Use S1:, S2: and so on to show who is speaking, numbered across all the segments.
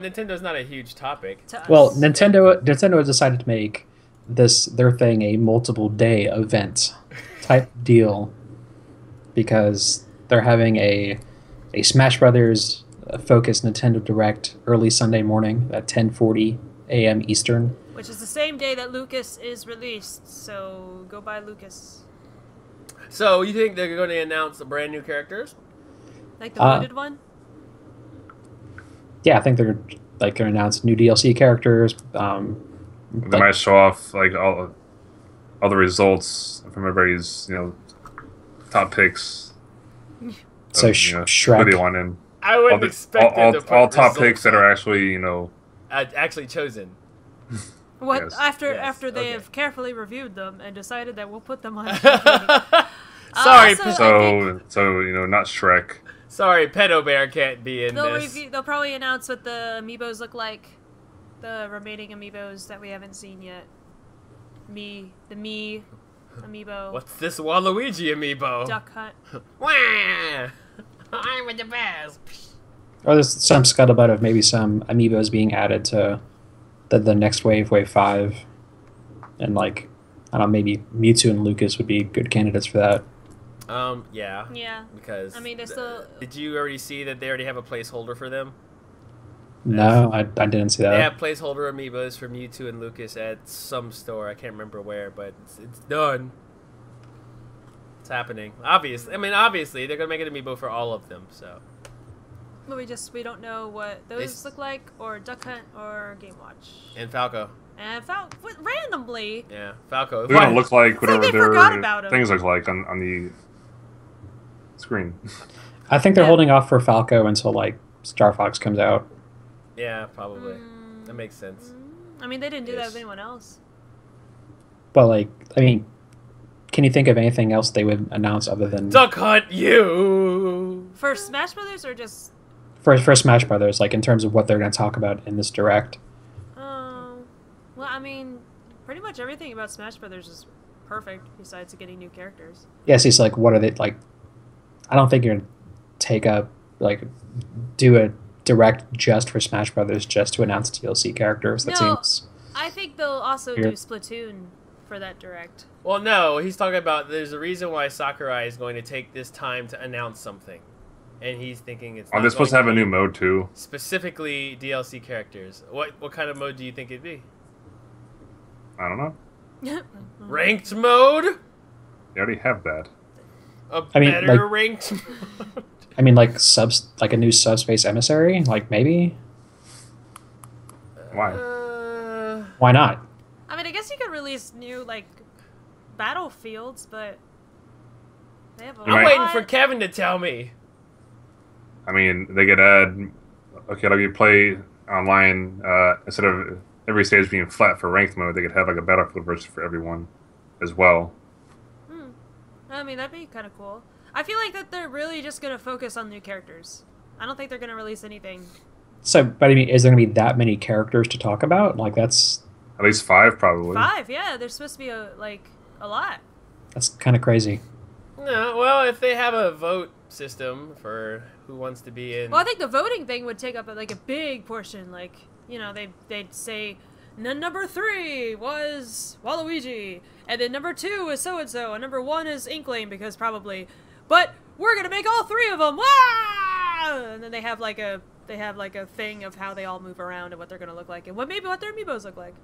S1: Nintendo's not a huge topic.
S2: to
S3: Well,
S2: us.
S3: Nintendo decided to make their thing a multiple day event type deal because they're having a Smash Brothers focused Nintendo Direct early Sunday morning at 10:40 a.m. Eastern.
S2: Which is the same day that Lucas is released, so go buy Lucas.
S1: So you think they're going to announce the brand new characters?
S2: Like the wounded one?
S3: Yeah, I think they're like going to announce new DLC characters.
S4: They might show off like all the results from everybody's top picks.
S3: So Shrek.
S4: Really want in
S1: I wouldn't expect them to put
S4: all top
S1: results
S4: picks that are actually
S1: actually chosen.
S2: What
S4: Yes.
S2: after they
S1: okay.
S2: have carefully reviewed them and decided that we'll put them on.
S1: Sorry,
S2: also-
S4: so not Shrek.
S1: sorry, Pedo Bear can't be in
S2: They'll
S1: this.
S2: they'll probably announce what the amiibos look like, the remaining amiibos that we haven't seen yet. The Mii amiibo,
S1: What's this Waluigi amiibo?
S2: Duck Hunt.
S1: Wah! I'm the best.
S3: Or there's some scuttlebutt of maybe some amiibos being added to the next wave, Wave 5. And like, I don't know, maybe Mewtwo and Lucas would be good candidates for that.
S1: Yeah.
S2: Yeah.
S1: Because
S2: I mean, they still.
S1: did you already see that they already have a placeholder for them?
S3: No, I didn't see
S1: They
S3: that.
S1: have placeholder amiibos for Mewtwo and Lucas at some store. I can't remember where, but it's done. It's happening. Obviously, they're gonna make an amiibo for all of them. So
S2: But we don't know what those
S1: s-
S2: look like, or Duck Hunt, or Game Watch.
S1: and Falco,
S2: And randomly,
S1: yeah, Falco.
S4: They're gonna look like
S2: like
S4: whatever
S2: they forgot about 'em.
S4: their things look like on the screen.
S3: I think they're
S2: Yeah.
S3: holding off for Falco until like Star Fox comes out.
S1: Yeah, probably. That makes sense.
S2: I mean, they didn't do that
S1: Yes.
S2: with anyone else.
S3: But like, I mean, can you think of anything else they would announce other than
S1: Duck Hunt you.
S2: For Smash Brothers, or just
S3: for Smash Brothers? Like in terms of what they're going to talk about in this direct.
S2: well, I mean, pretty much everything about Smash Brothers is perfect, besides getting new characters.
S3: Yes, he's like, what are they like? I don't think you're going to take up like do a direct just for Smash Brothers just to announce DLC characters. That
S2: No.
S3: seems
S2: I think they'll also
S3: Here.
S2: do Splatoon for that direct.
S1: Well, no, he's talking about there's a reason why Sakurai is going to take this time to announce something, and he's thinking it's.
S4: Are
S1: not
S4: they supposed to
S1: going
S4: have a
S1: be
S4: new mode too?
S1: specifically DLC characters. What kind of mode do you think it'd be?
S4: I don't know.
S1: Ranked mode?
S4: They already have that.
S1: A
S3: I mean,
S1: better
S3: like-
S1: ranked mode?
S3: I mean like like a new Subspace Emissary, like maybe.
S4: Why?
S3: Why not?
S2: I mean, I guess you could release new battlefields, but they have a
S4: You
S1: I'm
S4: might-
S1: waiting for Kevin to tell me.
S4: I mean, they could add. Okay, like you play online instead of every stage being flat for ranked mode, they could have like a battlefield version for everyone, as well.
S2: I mean, that'd be kind of cool. I feel like that they're really just gonna focus on new characters. I don't think they're gonna release anything.
S3: So, but I mean, is there going to be that many characters to talk about? Like that's
S4: At least 5, probably.
S2: 5, yeah. There's supposed to be a lot.
S3: kind of crazy.
S1: No, well, if they have a vote system for who wants to be in.
S2: Well, I think the voting thing would take up a big portion. They'd say number 3 was Waluigi, and then number 2 is so and so, and number 1 is Inkling because probably, but we're gonna make all 3 of them. Wah! And then they have a thing of how they all move around and what they're gonna look like, and what their amiibos look like.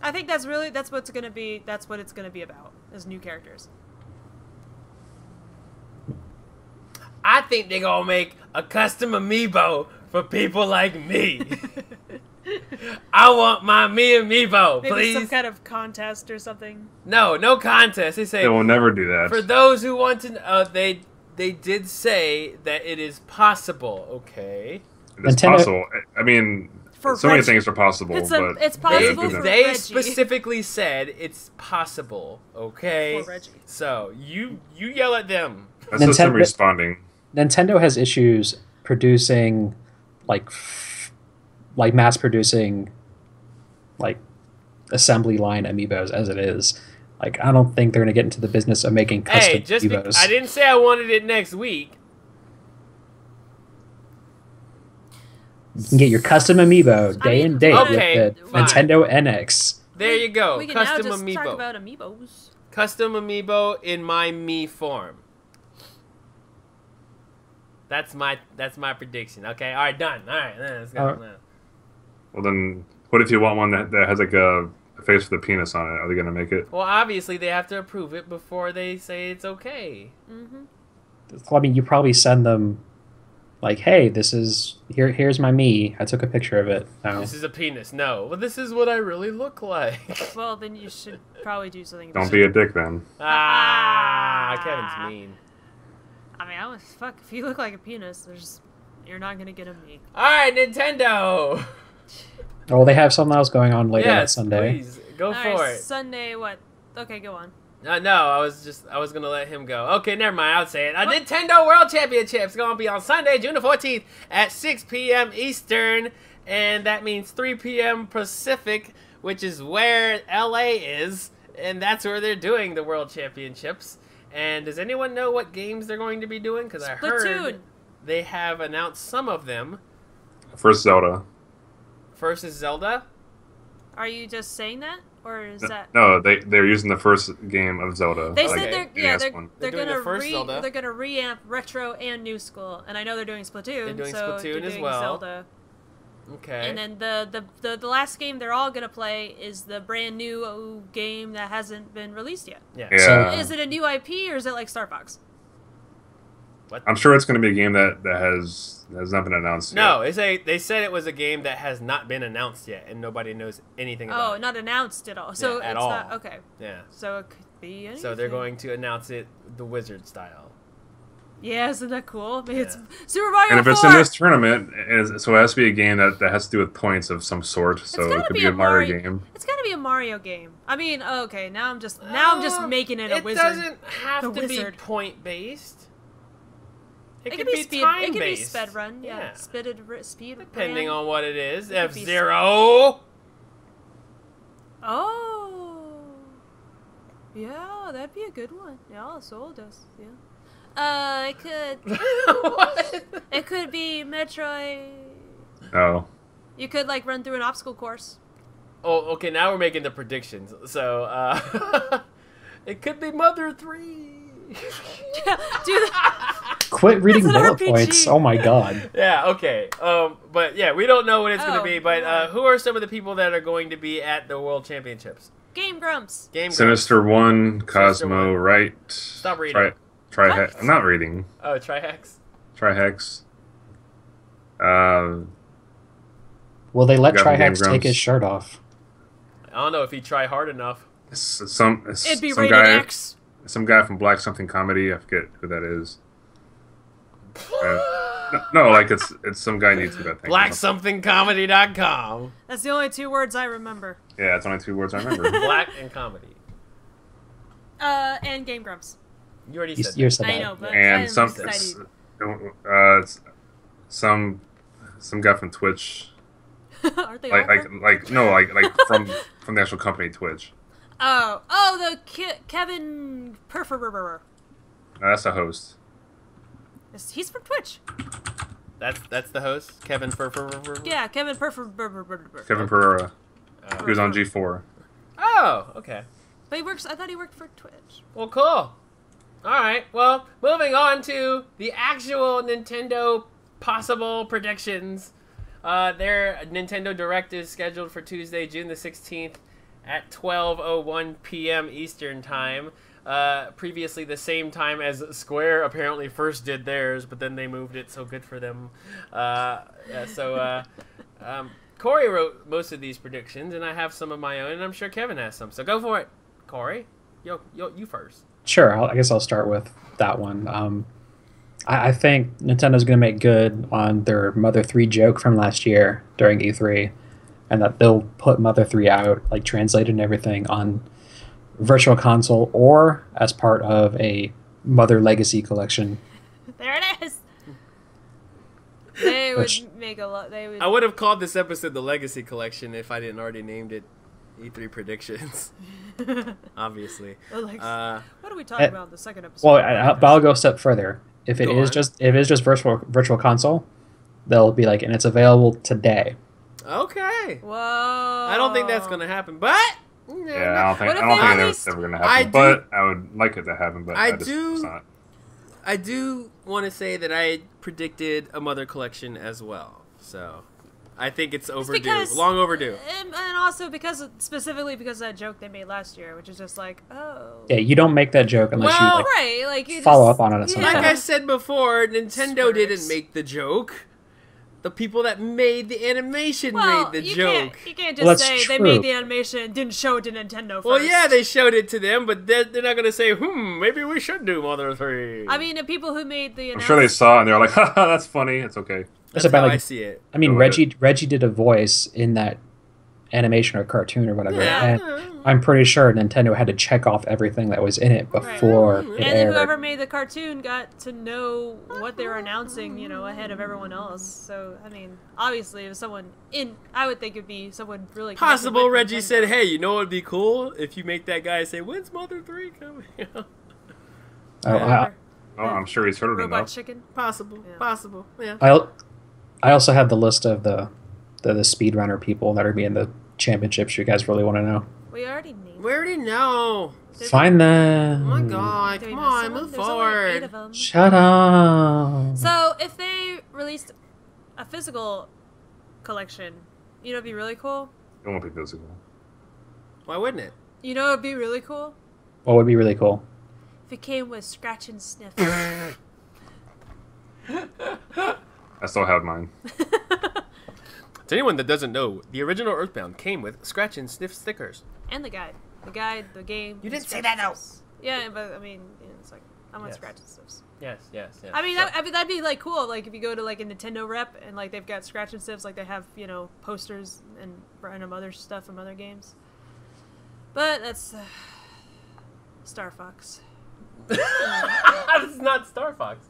S2: I think that's what it's gonna be about, is new characters.
S1: I think they're gonna make a custom amiibo for people like me. I want my me amiibo,
S2: Maybe
S1: please.
S2: some kind of contest or something.
S1: No contest. They say
S4: They will never do that.
S1: for those who want to. They did say that it is possible. Okay.
S4: It's
S3: Nintendo-
S4: possible. I mean,
S2: For
S4: so many
S2: Reggie.
S4: things are possible,
S2: It's
S4: but
S2: possible
S4: they,
S2: for
S1: They
S2: Reggie.
S1: specifically said it's possible. Okay.
S2: For Reggie.
S1: So you yell at them.
S4: that's just them
S3: Nintendo-
S4: responding.
S3: Nintendo has issues producing, like mass producing, like assembly line amiibos as it is. Like I don't think they're gonna get into the business of making custom
S1: Hey, just
S3: amiibos.
S1: I didn't say I wanted it next week.
S3: You can get your custom amiibo day
S2: mean,
S3: and date
S1: okay,
S3: with the
S1: fine.
S3: Nintendo NX.
S1: There you go.
S2: We can
S1: Custom
S2: now just
S1: amiibo.
S2: talk about amiibos.
S1: Custom amiibo in my me form. That's my prediction. Okay, all right, done. All right, let's go.
S4: Well, then, what if you want one that has like a face with a penis on it? Are they gonna make it?
S1: Well, obviously they have to approve it before they say it's okay.
S3: I mean, you probably send them like, "Hey, this is here's my me. I took a picture of it." No.
S1: This is a penis. No, well, this is what I really look like.
S2: Well, then you should probably do something about
S4: Don't be a dick then.
S1: Kevin's mean.
S2: I mean, fuck, if you look like a penis, you're not gonna get a me.
S1: All right, Nintendo.
S3: Oh, they have something else going on later that
S1: Yes,
S3: Sunday.
S1: please go
S2: All
S1: for
S2: right,
S1: it.
S2: Sunday, what? Okay, go on.
S1: No, I was gonna let him go. Okay, never mind. I'll say it. Nintendo World Championship's gonna be on Sunday, June the 14th at 6 p.m. Eastern, and that means 3 p.m. Pacific, which is where LA is, and that's where they're doing the World Championships. And does anyone know what games they're going to be doing? Because I heard
S2: Splatoon.
S1: they have announced some of them.
S4: First Zelda.
S1: First is Zelda.
S2: Are you just saying that, or is that?
S4: No, they're using the first game of Zelda.
S2: They
S4: like,
S2: said
S1: Okay.
S2: they're
S4: NES one.
S2: they're
S1: They're doing
S2: gonna
S1: the first Zelda.
S2: they're gonna reamp retro and new school, and I know they're doing Splatoon.
S1: They're doing
S2: so
S1: Splatoon
S2: they're
S1: as
S2: doing
S1: well.
S2: Zelda.
S1: Okay.
S2: And then the last game they're all gonna play is the brand new game that hasn't been released yet.
S1: yeah.
S4: Yeah.
S3: So-
S2: Is it a new IP or is it like Star Fox?
S1: What?
S4: I'm sure it's going to be a game that has not been announced
S1: No,
S4: yet.
S1: they said it was a game that has not been announced yet, and nobody knows anything about
S2: Oh,
S1: it.
S2: not announced at all. So
S1: Yeah, at
S2: it's
S1: all.
S2: not okay.
S1: Yeah.
S2: So it could be anything.
S1: So they're going to announce it the Wizard style.
S2: Yeah, isn't that cool? Maybe it's
S1: Yeah.
S2: Super Mario
S4: And if
S2: 4.
S4: it's in this tournament, so it has to be a game that has to do with points of some sort. So
S2: gotta
S4: it could
S2: be
S4: be
S2: a
S4: a Mario
S2: Mario-
S4: game.
S2: It's got to be a Mario game. I mean, okay, now I'm just making it a
S1: It
S2: wizard.
S1: doesn't have
S2: The
S1: to
S2: wizard.
S1: be point based. It
S2: It
S1: could
S2: could
S1: be
S2: speed.
S1: time
S2: It could be
S1: based.
S2: sped run. Yeah, speed.
S1: Depending
S2: ran.
S1: on what it is.
S2: It could be
S1: F-Zero.
S2: Oh. Yeah, that'd be a good one. Yeah, Soul does. Yeah. It could.
S1: What?
S2: It could be Metroid.
S4: Oh,
S2: You could like run through an obstacle course.
S1: Oh, okay. Now we're making the predictions. So, it could be Mother 3.
S2: Yeah, do the,
S3: Quit reading
S2: That's an
S3: bullet
S2: RPG.
S3: points. Oh my god.
S1: Yeah, okay. But yeah, we don't know what it's going to
S2: Oh,
S1: be. But
S2: yeah.
S1: who are some of the people that are going to be at the World Championships?
S2: Game Grumps.
S1: Game Grumps.
S4: Sinister One, Cosmo,
S1: One.
S4: right?
S1: Stop reading.
S4: Trihex. I'm not reading.
S1: Oh, Trihex.
S4: Trihex.
S3: Will they let
S4: Got from Game
S3: Trihex take
S4: Grumps.
S3: his shirt off?
S1: I don't know if he try hard enough.
S4: Some
S2: It'd be
S4: some
S2: rated
S4: guy,
S2: X.
S4: some guy from Black Something Comedy. I forget who that is. No, like it's some guy on YouTube. I think.
S1: BlackSomethingComedy.com.
S2: That's the only 2 words I remember.
S4: Yeah, it's only 2 words I remember.
S1: Black and comedy.
S2: And Game Grumps.
S1: You already
S3: You,
S1: said
S3: you
S1: that.
S3: said
S2: I
S3: that.
S2: know, but
S4: and
S2: I'm
S4: some
S2: excited.
S4: some guy from Twitch.
S2: Aren't they all from-
S4: like from the actual company Twitch.
S2: Oh, Kevin Perfer.
S4: No, that's the host.
S2: He's from Twitch.
S1: That's the host, Kevin Furfur.
S2: Yeah, Kevin Perfer.
S4: Kevin Pereira. He was on G4.
S1: Oh, okay.
S2: But he works. I thought he worked for Twitch.
S1: Well, cool. All right. Well, moving on to the actual Nintendo possible predictions. Their Nintendo Direct is scheduled for Tuesday, June the 16th at 12:01 p.m. Eastern Time. Previously the same time as Square apparently first did theirs, but then they moved it, so good for them. Corey wrote most of these predictions, and I have some of my own, and I'm sure Kevin has some. So go for it, Corey. You first.
S3: Sure, I guess I'll start with that one. I think Nintendo's going to make good on their Mother 3 joke from last year during E3, and that they'll put Mother 3 out, like translated and everything, on Virtual Console or as part of a Mother Legacy collection.
S2: There it is. They would
S3: Which-
S2: make a lot. They would.
S1: I would have called this episode the Legacy Collection if I didn't already named it E3 Predictions. Obviously.
S2: Like,
S1: Uh,
S2: what are we talking
S3: eh,
S2: about in the second episode?
S3: Well, but I'll go a step further. If it
S1: Go
S3: is
S1: on.
S3: just virtual console, They'll be like, and it's available today.
S1: Okay.
S2: Whoa.
S1: I don't think that's gonna happen, but
S4: Yeah, I don't think
S2: What if
S4: I don't
S2: they
S4: think
S2: released-
S4: that's ever gonna
S1: I
S4: happen.
S1: do-
S4: But I would like it to happen. But
S1: I
S4: just,
S1: do-
S4: It's not.
S1: I do want to say that I predicted a Mother collection as well. So I think it's overdue,
S2: because-
S1: long overdue.
S2: And also specifically because of that joke they made last year, which is just like, oh.
S3: Yeah, you don't make that joke unless
S1: Well,
S3: you like,
S2: Right, like you
S3: follow
S2: just,
S3: up on it at some
S1: Like
S3: point.
S1: I said before, Nintendo
S2: Swerves.
S1: didn't make the joke. The people that made the animation
S2: Well,
S1: made the
S2: you
S1: joke.
S2: can't
S3: Well,
S2: just
S3: that's
S2: say they
S3: true.
S2: made the animation and didn't show it to Nintendo first.
S1: Well, yeah, they showed it to them, but they're not going to say, maybe we should do Mother 3.
S2: I mean, the people who made the
S4: I'm sure they saw it and they're like, haha, that's funny. It's okay.
S1: that's
S3: It's about
S1: how
S3: like
S1: I see it.
S3: I mean,
S4: Go ahead.
S3: Reggie did a voice in that animation or cartoon or whatever,
S1: Yeah.
S3: and I'm pretty sure Nintendo had to check off everything that was in it before it
S2: And then
S3: aired.
S2: whoever made the cartoon got to know what they were announcing, ahead of everyone else. So, I mean, obviously, if someone I would think it'd be someone really connected
S1: Possible
S2: with
S1: Reggie
S2: Nintendo.
S1: said, hey, you know what would be cool? If you make that guy say, when's Mother 3 coming out?
S3: Oh,
S4: Oh, I'm sure he's heard it
S2: Robot
S4: enough.
S2: Chicken.
S1: Possible.
S2: Yeah.
S1: Possible. Yeah.
S3: I also have the list of the speedrunner people that are being the championships. You guys really want to know?
S2: We already named.
S1: We already know.
S3: Find
S1: Oh
S3: them.
S1: my god,
S2: Do we
S1: come
S2: know
S1: on,
S2: someone?
S1: move
S2: There's only 8
S1: forward.
S2: of them.
S3: Shut up.
S2: So, if they released a physical collection, it'd be really cool.
S4: It won't be physical.
S1: Why wouldn't it?
S2: It'd be really cool
S3: What would be really cool?
S2: if it came with scratch and sniff.
S4: I still have mine.
S1: To anyone that doesn't know, the original Earthbound came with scratch and sniff stickers.
S2: And the guide, the game.
S1: You
S2: the
S1: didn't say
S2: scratch
S1: that,
S2: and sniffs. Yeah, but I mean, it's like I want
S1: Yes.
S2: scratch and sniffs.
S1: Yes.
S2: I mean, that'd be like cool. Like if you go to like a Nintendo rep and like they've got scratch and sniffs, like they have posters and random other stuff from other games. But that's Star Fox.
S1: It's not Star Fox.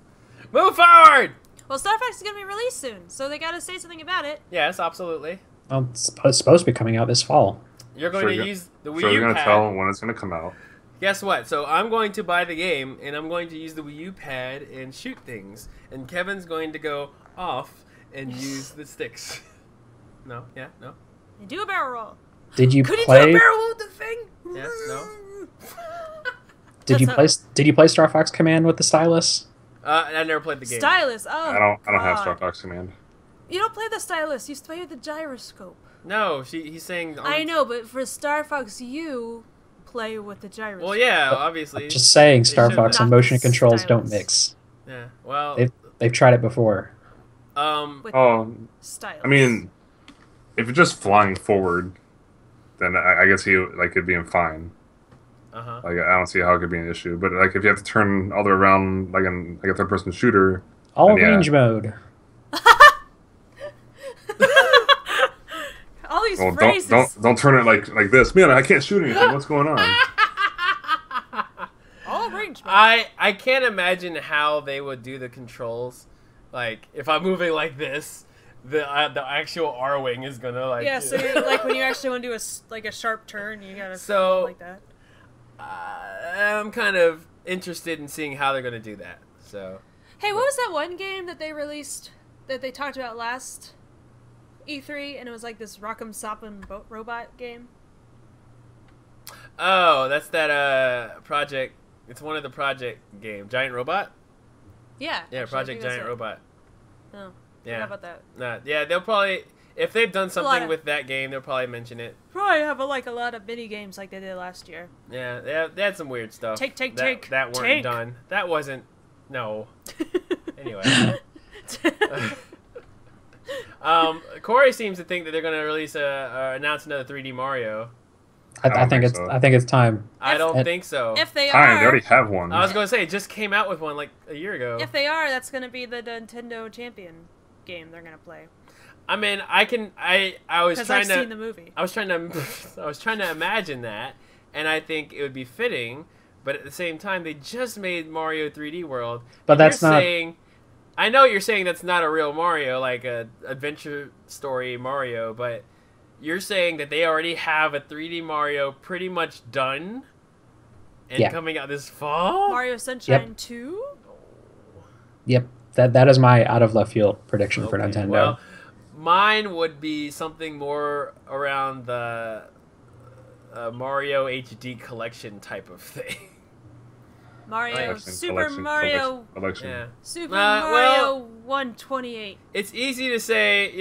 S1: Move forward!
S2: Well, Star Fox is gonna be released soon, so they gotta say something about it.
S1: Yes, absolutely.
S3: Well, it's supposed to be coming out this fall.
S1: You're going
S4: Sure
S1: to
S4: you're-
S1: use the Wii
S4: Sure,
S1: U
S4: you're gonna
S1: pad.
S4: tell when it's gonna come out.
S1: Guess what? So I'm going to buy the game, and I'm going to use the Wii U pad and shoot things. And Kevin's going to go off and use the sticks. No? Yeah? No?
S2: And do a barrel roll.
S3: Did you
S1: Could he do
S3: play?
S1: a barrel load the thing? Yes? No?
S3: Did you
S2: That's
S3: play? Did you play Star Fox Command with the stylus?
S1: I never played the game.
S2: Stylus. Oh,
S4: I don't have
S2: God.
S4: Star Fox Command.
S2: You don't play the stylus. You play with the gyroscope.
S1: No, he's saying...
S2: I know, but for Star Fox, you play with the gyroscope.
S1: Well, yeah, obviously.
S3: Just saying, Star
S1: should
S3: Fox and
S2: not
S3: motion
S2: the
S3: controls don't
S2: stylus.
S3: mix.
S1: Yeah, well...
S3: They've tried it before.
S2: With
S4: Oh,
S2: stylus.
S4: I mean, if you're just flying forward, then I guess it'd be fine.
S1: Uh-huh.
S4: Like I don't see how it could be an issue. But like if you have to turn all the way around like in like a third person shooter,
S3: All
S4: then yeah.
S3: range mode.
S2: all these
S4: Well,
S2: phrases.
S4: don't turn it like this. Man, I can't shoot anything. What's going on?
S2: All range.
S1: I can't imagine how they would do the controls. Like, if I'm moving like this, the actual R-wing is gonna, like...
S2: Yeah, so like when you actually want to do a sharp turn, you gotta
S1: So-
S2: go like that.
S1: I'm kind of interested in seeing how they're gonna do that. So...
S2: Hey, what was that one game that they released that they talked about last E3, and it was like this Rock'em Sock'em robot game?
S1: Oh, that's that, Project... It's one of the Project game. Giant Robot?
S2: Yeah.
S1: Yeah,
S2: actually, I
S1: Project
S2: think that's
S1: Giant
S2: it.
S1: Robot.
S2: Oh,
S1: Yeah.
S2: forgot about that.
S1: Nah, yeah, they'll probably... If they've done
S2: lot
S1: something
S2: of-
S1: with that game, they'll probably mention it.
S2: Probably have a lot of mini games like they did last year.
S1: Yeah, they had some weird stuff.
S2: Take,
S1: that, That weren't
S2: take.
S1: done. That wasn't... No. Anyway. Corey seems to think that they're going to release announce another 3D Mario.
S3: I
S4: don't
S3: think
S4: think
S3: it's
S4: so.
S3: I think it's time.
S1: I don't
S3: If-
S1: think so.
S2: If they
S4: Fine, they
S2: are,
S4: already have one.
S1: I was going to say, it just came out with one like a year ago.
S2: if they are, that's gonna be the Nintendo Champion game they're gonna play.
S1: I mean, I was
S2: Because
S1: trying
S2: I've
S1: to
S2: seen the movie.
S1: I was trying to imagine that, and I think it would be fitting, but at the same time they just made Mario 3D World.
S3: But
S1: and
S3: that's
S1: you're
S3: not-
S1: saying, I know you're saying that's not a real Mario, like a adventure story Mario, but you're saying that they already have a 3D Mario pretty much done and
S3: Yeah.
S1: coming out this fall?
S2: Mario Sunshine 2?
S3: Yep. that is my out of left field prediction for
S1: Okay,
S3: Nintendo.
S1: Well, mine would be something more around the Mario HD collection type of thing.
S2: Mario,
S4: Collection,
S2: Super Mario,
S4: collection.
S1: Yeah.
S2: Super
S1: well-
S2: Mario 128.
S1: It's easy to say,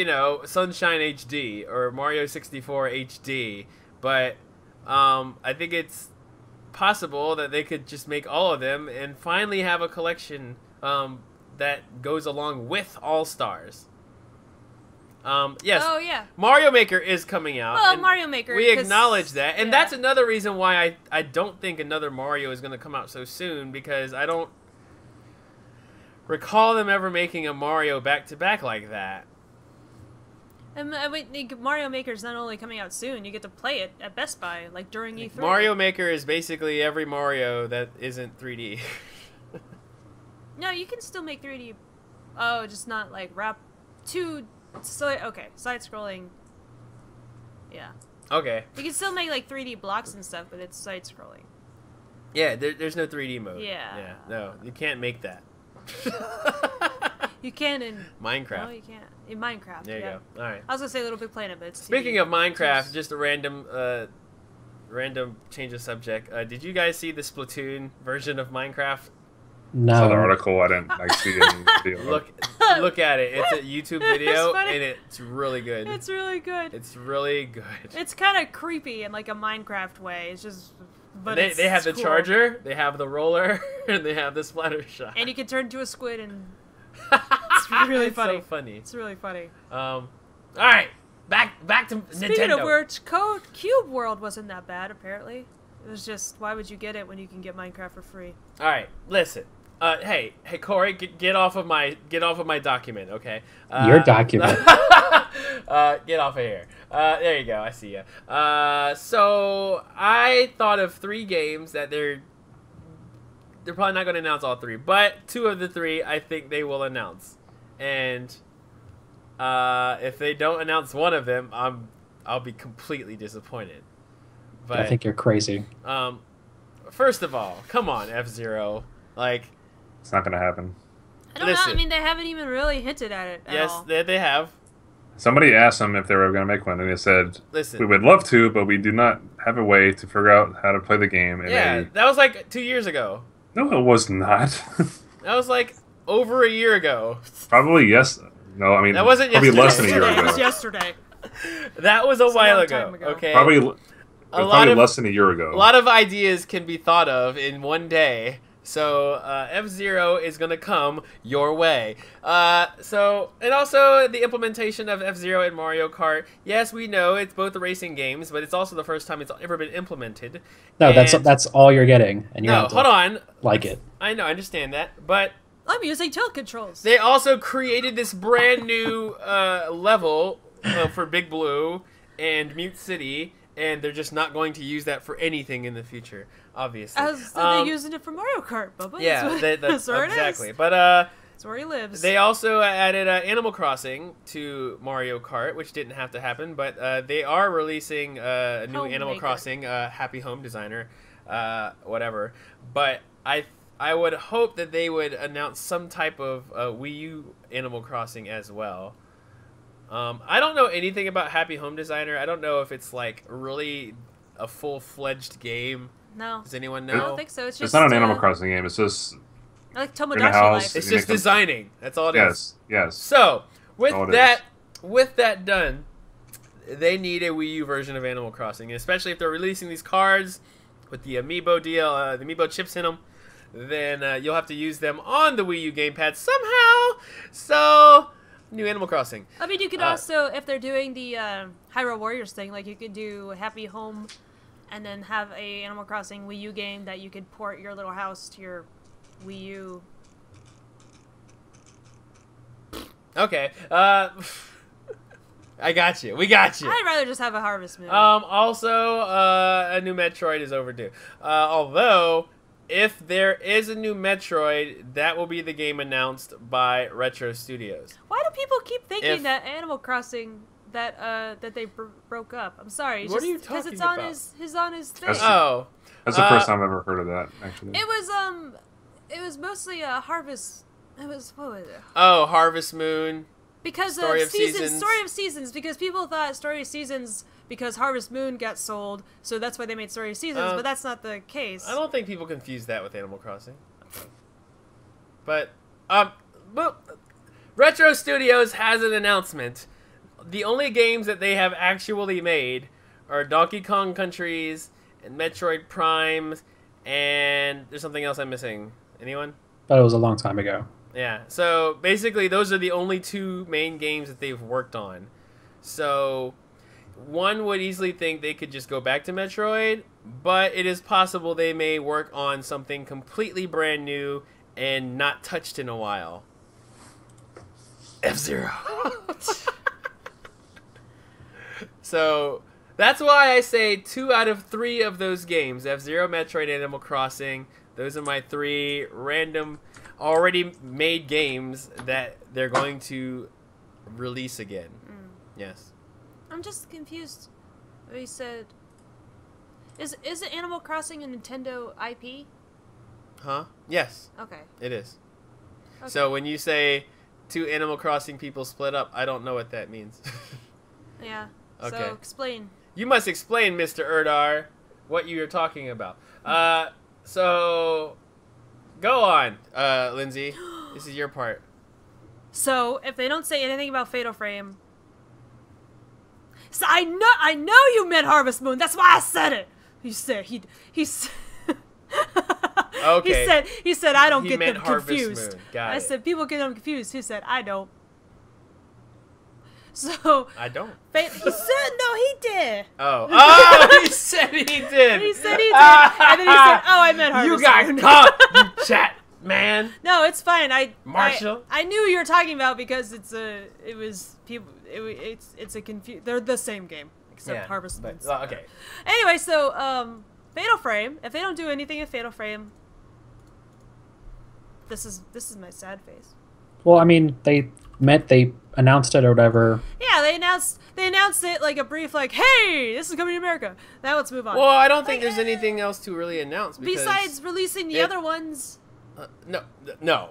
S1: Sunshine HD or Mario 64 HD, but I think it's possible that they could just make all of them and finally have a collection that goes along with All Stars. Yes,
S2: Oh yeah.
S1: Mario Maker is coming out.
S2: Well,
S1: and
S2: Mario Maker.
S1: we
S2: 'cause-
S1: acknowledge that, and
S2: yeah.
S1: that's another reason why I don't think another Mario is going to come out so soon, because I don't recall them ever making a Mario back to back like that.
S2: And Mario Maker's not only coming out soon, you get to play it at Best Buy, like during E3.
S1: Mario Maker is basically every Mario that isn't 3D.
S2: No, you can still make 3D. Oh, just not like okay, side scrolling. Yeah.
S1: Okay.
S2: You can still make like 3D blocks and stuff, but it's side scrolling.
S1: Yeah, there's no 3D mode.
S2: Yeah.
S1: Yeah, no, you can't make that.
S2: You can in
S1: Minecraft.
S2: No, you can't in Minecraft.
S1: There you
S2: yeah.
S1: go. All right.
S2: I was gonna say Little Big Planet, but it's
S1: Speaking
S2: 2D.
S1: of Minecraft, just a random change of subject. Did you guys see the Splatoon version of Minecraft?
S3: No.
S4: I saw the article. I didn't like see it in the video.
S1: Look at it. It's a YouTube video,
S2: funny.
S1: and it's really good.
S2: It's really good.
S1: It's really good.
S2: It's kind of creepy in like a Minecraft way. It's just, but
S1: they
S2: it's
S1: have the
S2: cool.
S1: charger, they have the roller, and they have the splatter shot.
S2: and you can turn into a squid, and it's really
S1: It's
S2: funny.
S1: so funny.
S2: It's really funny.
S1: All right, back to
S2: Speaking
S1: Nintendo.
S2: of which, Cube World wasn't that bad. Apparently, it was just why would you get it when you can get Minecraft for free?
S1: All right, listen. Hey, Corey, get off of my document, okay?
S3: Your document.
S1: Get off of here. There you go. I see you. So I thought of 3 games that they're probably not going to announce all 3, but 2 of the 3 I think they will announce, and if they don't announce one of them, I'll be completely disappointed. But
S3: I think you're crazy.
S1: first of all, come on, F-Zero, like.
S4: It's not going to happen.
S2: I don't know.
S1: Listen.
S2: I mean, they haven't even really hinted at it at
S1: Yes,
S2: all.
S1: they have.
S4: Somebody asked them if they were going to make one, and they said,
S1: Listen.
S4: "We would love to, but we do not have a way to figure out how to play the game." And
S1: Yeah, that was like 2 years ago.
S4: no, it was not.
S1: That was like over a year ago.
S4: Probably yes. No, I mean
S1: That wasn't
S4: probably less than a year
S2: Yesterday. It was
S4: ago.
S2: yesterday.
S1: That was a
S2: It's a
S1: while
S2: long
S1: ago,
S2: time ago.
S1: okay?
S4: Probably, it was
S1: a lot
S4: probably
S1: of
S4: less than a year ago.
S1: a lot of ideas can be thought of in one day. So F-Zero is gonna come your way. And also the implementation of F-Zero in Mario Kart. Yes, we know it's both the racing games, but it's also the first time it's ever been implemented.
S3: No,
S1: And-
S3: that's all you're getting, and you
S1: no.
S3: have to
S1: Hold on,
S3: like it.
S1: I know, I understand that, but
S2: I'm using tilt controls.
S1: they also created this brand new level for Big Blue and Mute City, and they're just not going to use that for anything in the future, obviously.
S2: They're using it for Mario Kart, Bubba.
S1: Yeah, that's
S2: where
S1: exactly.
S2: it is.
S1: But
S2: That's where he lives.
S1: they also added Animal Crossing to Mario Kart, which didn't have to happen, but they are releasing a new Animal
S2: Homemaker.
S1: Crossing, Happy Home Designer, whatever. But I would hope that they would announce some type of Wii U Animal Crossing as well. I don't know anything about Happy Home Designer. I don't know if it's like really a full-fledged game.
S2: No,
S1: Does anyone
S2: I
S1: know?
S2: don't think so. It's just
S4: It's not an Animal Crossing game. It's just
S2: like
S4: in a
S2: Tomodachi
S4: house.
S2: Life.
S1: It's
S4: You make
S1: just
S4: them-
S1: designing. That's all it is.
S4: yes.
S1: So with
S4: All it
S1: that done, they need a Wii U version of Animal Crossing, and especially if they're releasing these cards with the Amiibo deal, the Amiibo chips in them. Then you'll have to use them on the Wii U gamepad somehow. So, new Animal Crossing.
S2: I mean, you could also, if they're doing the Hyrule Warriors thing, like you could do Happy Home, and then have a Animal Crossing Wii U game that you could port your little house to your Wii U.
S1: Okay. I got you. We got you.
S2: I'd rather just have a Harvest Moon.
S1: Also, a new Metroid is overdue. Although, if there is a new Metroid, that will be the game announced by Retro Studios.
S2: Why do people keep thinking
S1: if-
S2: that Animal Crossing that they broke up? I'm sorry.
S1: What are you
S2: Because
S1: talking
S2: it's on
S1: about?
S2: his on his thing.
S4: That's-
S1: Oh.
S4: That's the first time I've ever heard of that. Actually,
S2: It was mostly a Harvest what was it?
S1: Oh, Harvest Moon.
S2: Because
S1: Story
S2: of
S1: of
S2: seasons.
S1: Seasons.
S2: Story of Seasons. Because people thought Story of Seasons because Harvest Moon got sold, so that's why they made Story of Seasons. But that's not the case.
S1: I don't think people confuse that with Animal Crossing. But Retro Studios has an announcement. The only games that they have actually made are Donkey Kong Countries and Metroid Prime, and there's something else I'm missing. Anyone?
S3: But it was a long time ago.
S1: Yeah. So basically, those are the only two main games that they've worked on. So one would easily think they could just go back to Metroid, but it is possible they may work on something completely brand new and not touched in a while. F-Zero. So that's why I say 2 out of 3 of those games, F-Zero, Metroid, Animal Crossing, those are my 3 random, already made games that they're going to release again. Yes.
S2: I'm just confused. He said, "Is it Animal Crossing a Nintendo IP?"
S1: Huh? Yes,
S2: Okay.
S1: it is.
S2: Okay.
S1: So when you say 2 Animal Crossing people split up, I don't know what that means.
S2: Yeah.
S1: Okay.
S2: So explain.
S1: You must explain, Mr. Erdar, what you are talking about. So go on, Lindsay. This is your part.
S2: So if they don't say anything about Fatal Frame, so I know you meant Harvest Moon. That's why I said it. He said
S1: Okay.
S2: He said I don't
S1: He
S2: get
S1: meant
S2: them
S1: Harvest
S2: confused.
S1: Moon. Got
S2: I
S1: it.
S2: said people get them confused. He said I don't. So
S1: I don't.
S2: he said no, he did.
S1: Oh, he said he did.
S2: He said he did, and then he said, "Oh, I meant Harvest
S1: You got
S2: Moon."
S1: caught, you chat man.
S2: No, it's fine.
S1: Marshall?
S2: I knew you were talking about because it's a they're the same game except Harvest Moon.
S1: Okay.
S2: Anyway, so Fatal Frame. If they don't do anything in Fatal Frame, this is my sad face.
S3: Well, I mean, they announced it or whatever.
S2: Yeah, they announced it like a brief like, "Hey, this is coming to America." Now let's move on.
S1: Well, I don't think there's anything else to really announce because
S2: besides releasing the other ones.
S1: No.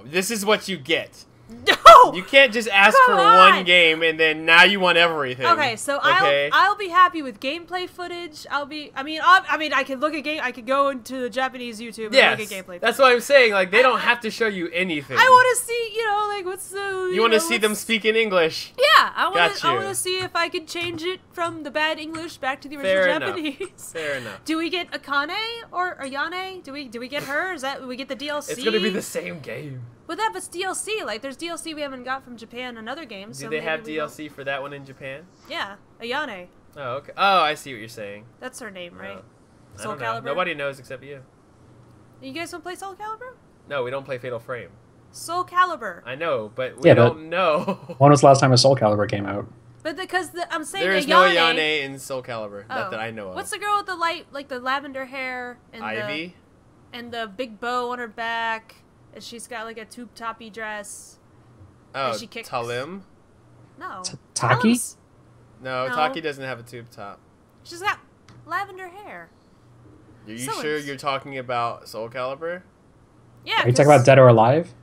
S1: This is what you get.
S2: No.
S1: You can't just ask
S2: Come
S1: for
S2: on!
S1: one game and then now you want everything.
S2: Okay, so
S1: Okay?
S2: I'll be happy with gameplay footage. I could look at I could go into the Japanese YouTube and
S1: Yes,
S2: look at gameplay.
S1: that's
S2: footage.
S1: what I'm saying. Like they don't have to show you anything.
S2: I want to see, like what's the.
S1: You want to see them speak in English.
S2: Yeah, I
S1: Got you.
S2: want to see if I could change it from the bad English back to the
S1: Fair
S2: original
S1: enough.
S2: Japanese.
S1: Fair enough.
S2: Do we get Akane or Ayane? Do we get her? Is that we get the DLC?
S1: It's gonna be the same game.
S2: But that's DLC. Like there's DLC we haven't got from Japan and other games.
S1: Do
S2: so
S1: they
S2: maybe
S1: have
S2: we will-
S1: DLC for that one in Japan?
S2: Yeah, Ayane.
S1: Oh, okay. Oh, I see what you're saying.
S2: That's her name, right?
S1: I
S2: Soul
S1: don't know.
S2: Calibur.
S1: Nobody knows except you.
S2: You guys don't play Soul Calibur?
S1: No, we don't play Fatal Frame.
S2: Soul Calibur.
S1: I know, but we
S3: Yeah, but-
S1: don't know.
S3: When was the last time a Soul Calibur came out?
S2: But because I'm saying
S1: There's
S2: Ayane.
S1: no Ayane in Soul Calibur.
S2: Oh.
S1: Not that I know of.
S2: What's the girl with the the lavender hair and
S1: Ivy?
S2: and the big bow on her back, and she's got like a tube toppy dress.
S1: Oh,
S2: and she kicks.
S1: Talim?
S2: No.
S3: Taki?
S2: Talim's-
S1: No,
S2: No.
S1: Taki doesn't have a tube top.
S2: She's got lavender hair.
S1: Are you
S2: So
S1: sure
S2: it's-
S1: you're talking about Soul Calibur?
S2: Yeah.
S3: Are you talking about Dead or Alive?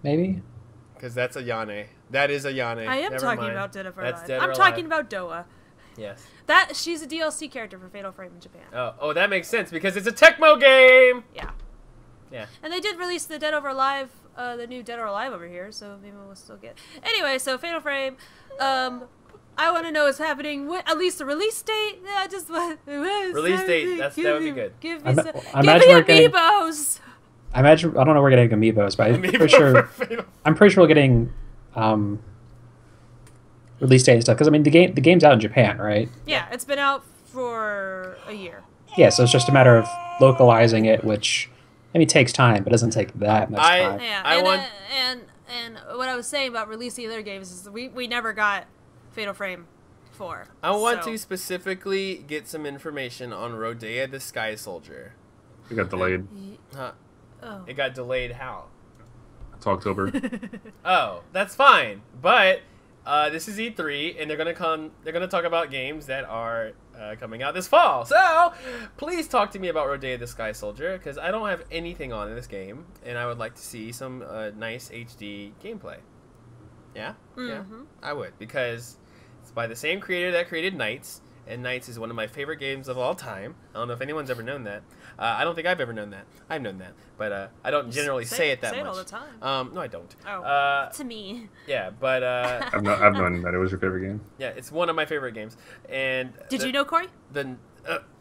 S3: Maybe?
S1: Because that's Ayane. That is Ayane.
S2: I am
S1: Never
S2: talking
S1: mind.
S2: about Dead or
S1: That's
S2: Alive.
S1: Dead or
S2: I'm talking
S1: Alive.
S2: about Doa.
S1: Yes.
S2: She's a DLC character for Fatal Frame in Japan.
S1: Oh, that makes sense because it's a Tecmo game.
S2: Yeah.
S1: Yeah.
S2: And they did release the Dead or Alive, the new Dead or Alive over here, so maybe we'll still get. Anyway, so Fatal Frame, I want to know what's happening. At least the release date. Yeah, just
S1: Release date, that would be good.
S2: Give
S3: I
S2: me,
S3: ma-
S2: some,
S3: I
S2: give
S3: imagine
S2: me
S3: we're getting-
S2: amiibos.
S3: I don't know we're getting amiibos, but
S1: Amiibo
S3: for sure,
S1: for Fatal-
S3: I'm pretty sure we're getting release date and stuff. Because I mean, the game's out in Japan, right?
S2: Yeah, it's been out for a year.
S3: Yeah, so it's just a matter of localizing it, which I mean takes time, but doesn't take that much time.
S2: Yeah,
S1: I
S2: and,
S1: want-
S2: and what I was saying about releasing other games is that we never got Fatal Frame 4.
S1: I want
S2: so.
S1: to specifically get some information on Rodea the Sky Soldier.
S4: It got delayed
S1: Huh.
S2: Oh.
S1: It got delayed how?
S4: to October.
S1: Oh, that's fine. But this is E3, and they're gonna talk about games that are coming out this fall. So please talk to me about Rodea the Sky Soldier, because I don't have anything on in this game, and I would like to see some nice HD gameplay. Yeah, yeah, I would, because it's by the same creator that created Knights, and Knights is one of my favorite games of all time. I don't know if anyone's ever known that. I don't think I've ever known that. I've known that, but I don't generally say it that much.
S2: Say it all the time.
S1: No, I don't.
S2: Oh, to me.
S1: Yeah, but
S4: I've known that it was your favorite game.
S1: yeah, it's one of my favorite games. And
S2: Did you know, Corey?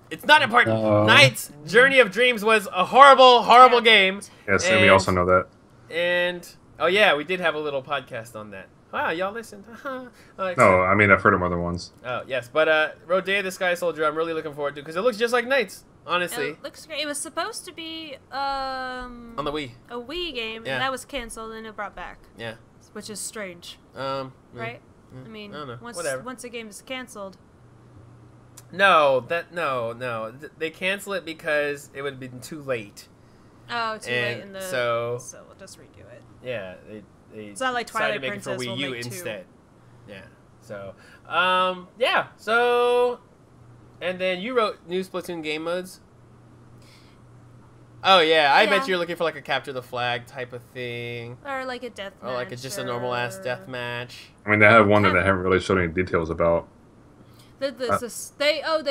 S1: it's not important.
S3: No.
S1: Knights Journey of Dreams was a horrible game.
S4: Yes, and we also know that.
S1: And oh yeah, we did have a little podcast on that. Wow, y'all listened.
S4: No, I mean, I've heard it more than once.
S1: Oh yes, but Rodea the Sky Soldier, I'm really looking forward to, because it looks just like Knights. Honestly,
S2: It looks great. It was supposed to be
S1: on the Wii.
S2: a Wii game,
S1: Yeah.
S2: and that was canceled, and it brought back,
S1: Yeah.
S2: which is strange,
S1: Yeah.
S2: right? I mean,
S1: I don't know.
S2: once
S1: Whatever.
S2: once a game is canceled,
S1: No. They cancel it because it would have been too late.
S2: oh, too late
S1: And
S2: in the
S1: so
S2: we'll just redo it.
S1: yeah, they
S2: It's not like
S1: decided to
S2: Twilight
S1: make it for
S2: Princess
S1: Wii
S2: will
S1: U
S2: make two.
S1: instead. Yeah. So, yeah. So, and then you wrote new Splatoon game modes. Oh yeah, I bet
S2: Yeah.
S1: you're looking for like a capture the flag type of thing,
S2: Or like a death match.
S1: or like it's just a normal ass
S2: or-
S1: death match.
S4: I mean, they have one that they haven't really showed any details about.
S2: They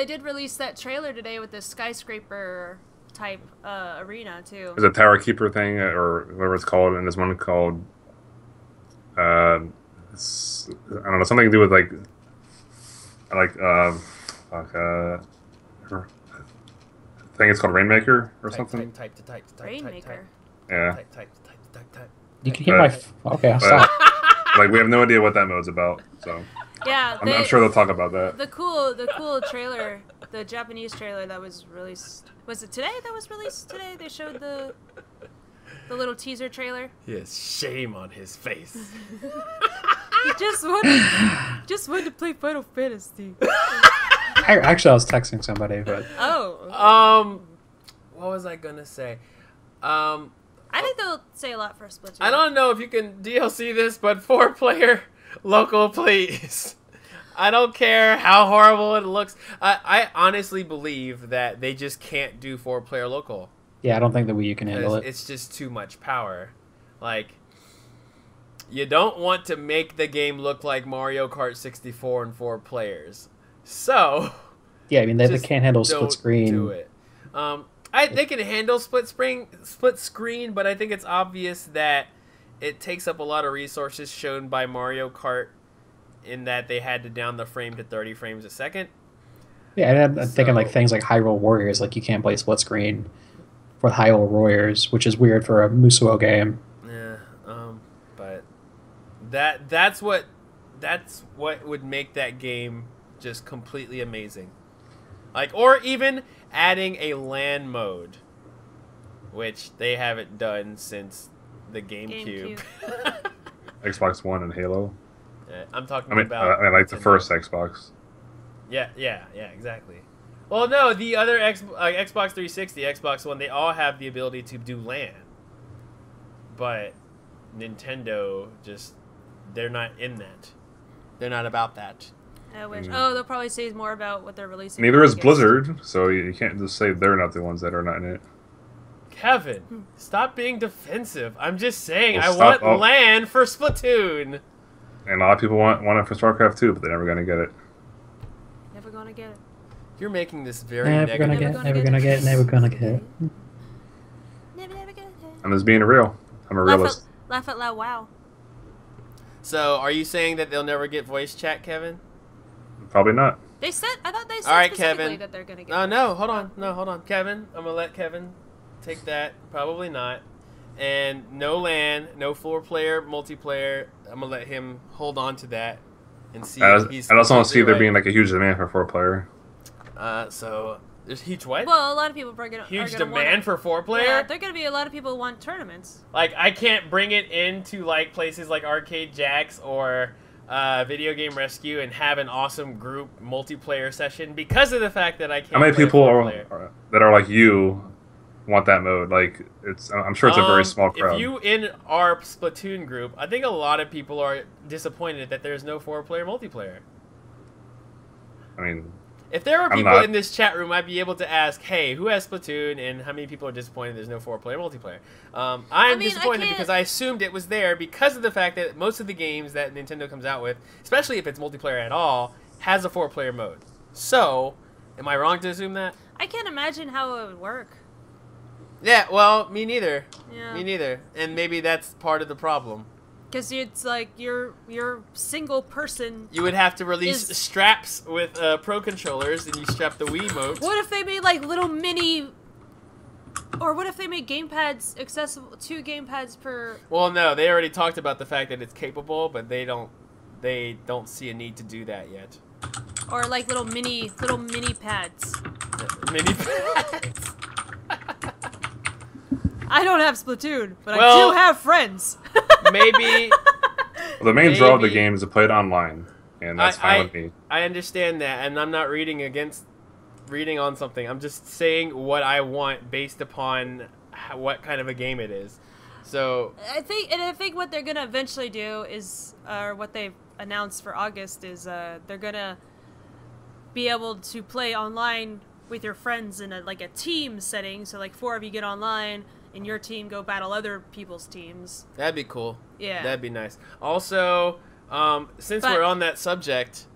S2: did release that trailer today with the skyscraper type arena too.
S4: There's a Tower Keeper thing, or whatever it's called, and there's one called, I don't know, something to do with I think it's called Rainmaker or something.
S1: Type.
S2: Rainmaker.
S4: Yeah,
S1: Type.
S3: You can hear my. Okay, I'll
S4: But-
S3: stop.
S4: like we have no idea what that mode's about, so
S2: Yeah,
S4: I'm sure they'll talk about that.
S2: the cool trailer, the Japanese trailer that was released. Was it today that was released today? They showed the little teaser trailer.
S1: He has shame on his face.
S2: He just wanted to play Final Fantasy.
S3: Actually, I was texting somebody, but
S2: Oh.
S1: What was I gonna say?
S2: I think they'll say a lot for Splatoon.
S1: I don't know if you can DLC this, but 4-player local, please. I don't care how horrible it looks. I honestly believe that they just can't do 4-player local.
S3: yeah, I don't think the Wii U can handle it.
S1: It's just too much power. Like, you don't want to make the game look like Mario Kart 64 and 4 players. So,
S3: Yeah, I mean they
S1: just
S3: can't handle
S1: don't
S3: split screen.
S1: do it. They can handle split screen, but I think it's obvious that it takes up a lot of resources shown by Mario Kart, in that they had to down the frame to 30 frames a second.
S3: Yeah, and I'm thinking like
S1: So-
S3: things like Hyrule Warriors, like you can't play split screen with Hyrule Warriors, which is weird for a Musuo game.
S1: Yeah, but that's what would make that game just completely amazing. Like, or even adding a LAN mode, which they haven't done since the GameCube.
S4: Xbox One and Halo.
S1: I'm talking
S4: I mean,
S1: about.
S4: I like the
S1: Nintendo.
S4: first Xbox.
S1: Yeah, exactly. Well, no, the other Xbox 360, Xbox One, they all have the ability to do LAN, but Nintendo they're not in that. They're not about that.
S2: I wish.
S4: Mm.
S2: Oh, they'll probably say more about what they're releasing.
S4: Neither is
S2: in August.
S4: Blizzard, so you can't just say they're not the ones that are not in it.
S1: Kevin, stop being defensive. I'm just saying
S4: Well,
S1: I
S4: stop-
S1: want
S4: oh.
S1: LAN for Splatoon.
S4: And a lot of people want it for StarCraft too, but they're never gonna get it.
S2: Never gonna get it.
S1: You're making this very
S3: Never gonna
S1: negative.
S3: get, never gonna get, never gonna get.
S2: Never gonna get it.
S4: I'm just being real. I'm a realist.
S2: Laugh out loud. Wow.
S1: So, are you saying that they'll never get voice chat, Kevin?
S4: Probably not.
S2: They said. I thought they said
S1: All right,
S2: specifically
S1: Kevin.
S2: that they're gonna get.
S1: Oh,
S2: it.
S1: no, hold on. Kevin, I'm gonna let Kevin take that. Probably not. And no LAN, no 4-player multiplayer. I'm gonna let him hold on to that and see.
S4: I
S1: if he's
S4: also don't see
S1: completely
S4: there being
S1: right.
S4: like a huge demand for 4-player.
S1: So there's huge what?
S2: Well, a lot of people are gonna.
S1: Huge
S2: are gonna
S1: demand
S2: wanna,
S1: for 4-player.
S2: Yeah, they're gonna be a lot of people who want tournaments.
S1: Like, I can't bring it into like places like Arcade Jacks or Video Game Rescue and have an awesome group multiplayer session because of the fact that I can't.
S4: How many
S1: play
S4: people
S1: 4-player.
S4: that are like you want that mode. Like I'm sure it's a very small crowd.
S1: If you in our Splatoon group, I think a lot of people are disappointed that there's no 4-player multiplayer.
S4: I mean,
S1: if there were
S4: I'm
S1: people
S4: not-
S1: in this chat room, I'd be able to ask, hey, who has Splatoon and how many people are disappointed there's no 4-player multiplayer? I'm
S2: mean,
S1: disappointed
S2: I can't-
S1: because I assumed it was there because of the fact that most of the games that Nintendo comes out with, especially if it's multiplayer at all, has a 4-player mode. So, am I wrong to assume that?
S2: I can't imagine how it would work.
S1: Yeah, well, me neither.
S2: Yeah.
S1: Me neither. And maybe that's part of the problem.
S2: Because it's like you're single person.
S1: You would have to release
S2: Is-
S1: straps with Pro controllers, and you strap the Wiimote.
S2: What if they made like little mini, or what if they made gamepads accessible, 2 gamepads per?
S1: Well, no, they already talked about the fact that it's capable, but they don't see a need to do that yet.
S2: Or like little mini pads.
S1: Mini pads.
S2: I don't have Splatoon, but
S1: Well-
S2: I do have friends.
S1: Maybe
S4: Well, the main draw of the
S1: Maybe-
S4: game is to play it online, and that's fine with me.
S1: I understand that, and I'm not reading on something. I'm just saying what I want based upon what kind of a game it is. So
S2: I think what they're gonna eventually do is, or what they've announced for August is, they're gonna be able to play online with your friends in a team setting. So like 4 of you get online, and your team go battle other people's teams.
S1: that'd be cool.
S2: Yeah.
S1: That'd be nice. Also, since
S2: But-
S1: we're on that subject,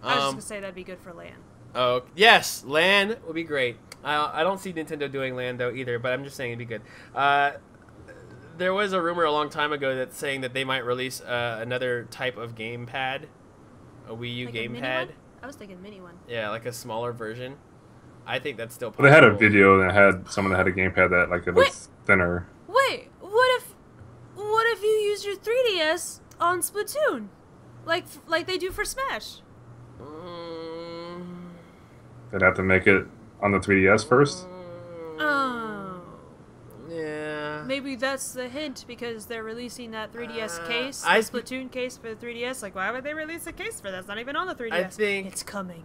S2: I was just gonna say that'd be good for LAN.
S1: oh yes, LAN would be great. I don't see Nintendo doing LAN though either, but I'm just saying it'd be good. There was a rumor a long time ago that's saying that they might release another type of gamepad, a Wii U
S2: Like a mini
S1: gamepad.
S2: one? I was thinking mini one.
S1: Yeah, like a smaller version. I think that's still
S4: Well,
S1: possible.
S4: they had a video that had someone that had a gamepad that like it
S2: Wait.
S4: looked thinner.
S2: Wait, what if you use your 3DS on Splatoon, like they do for Smash?
S1: Mm,
S4: They'd have to make it on the 3DS first.
S2: Oh.
S1: yeah.
S2: Maybe that's the hint because they're releasing that 3DS case, the
S1: I-
S2: Splatoon case for the 3DS. Like, why would they release a case for that? It's not even on the 3DS.
S1: I think
S2: It's coming.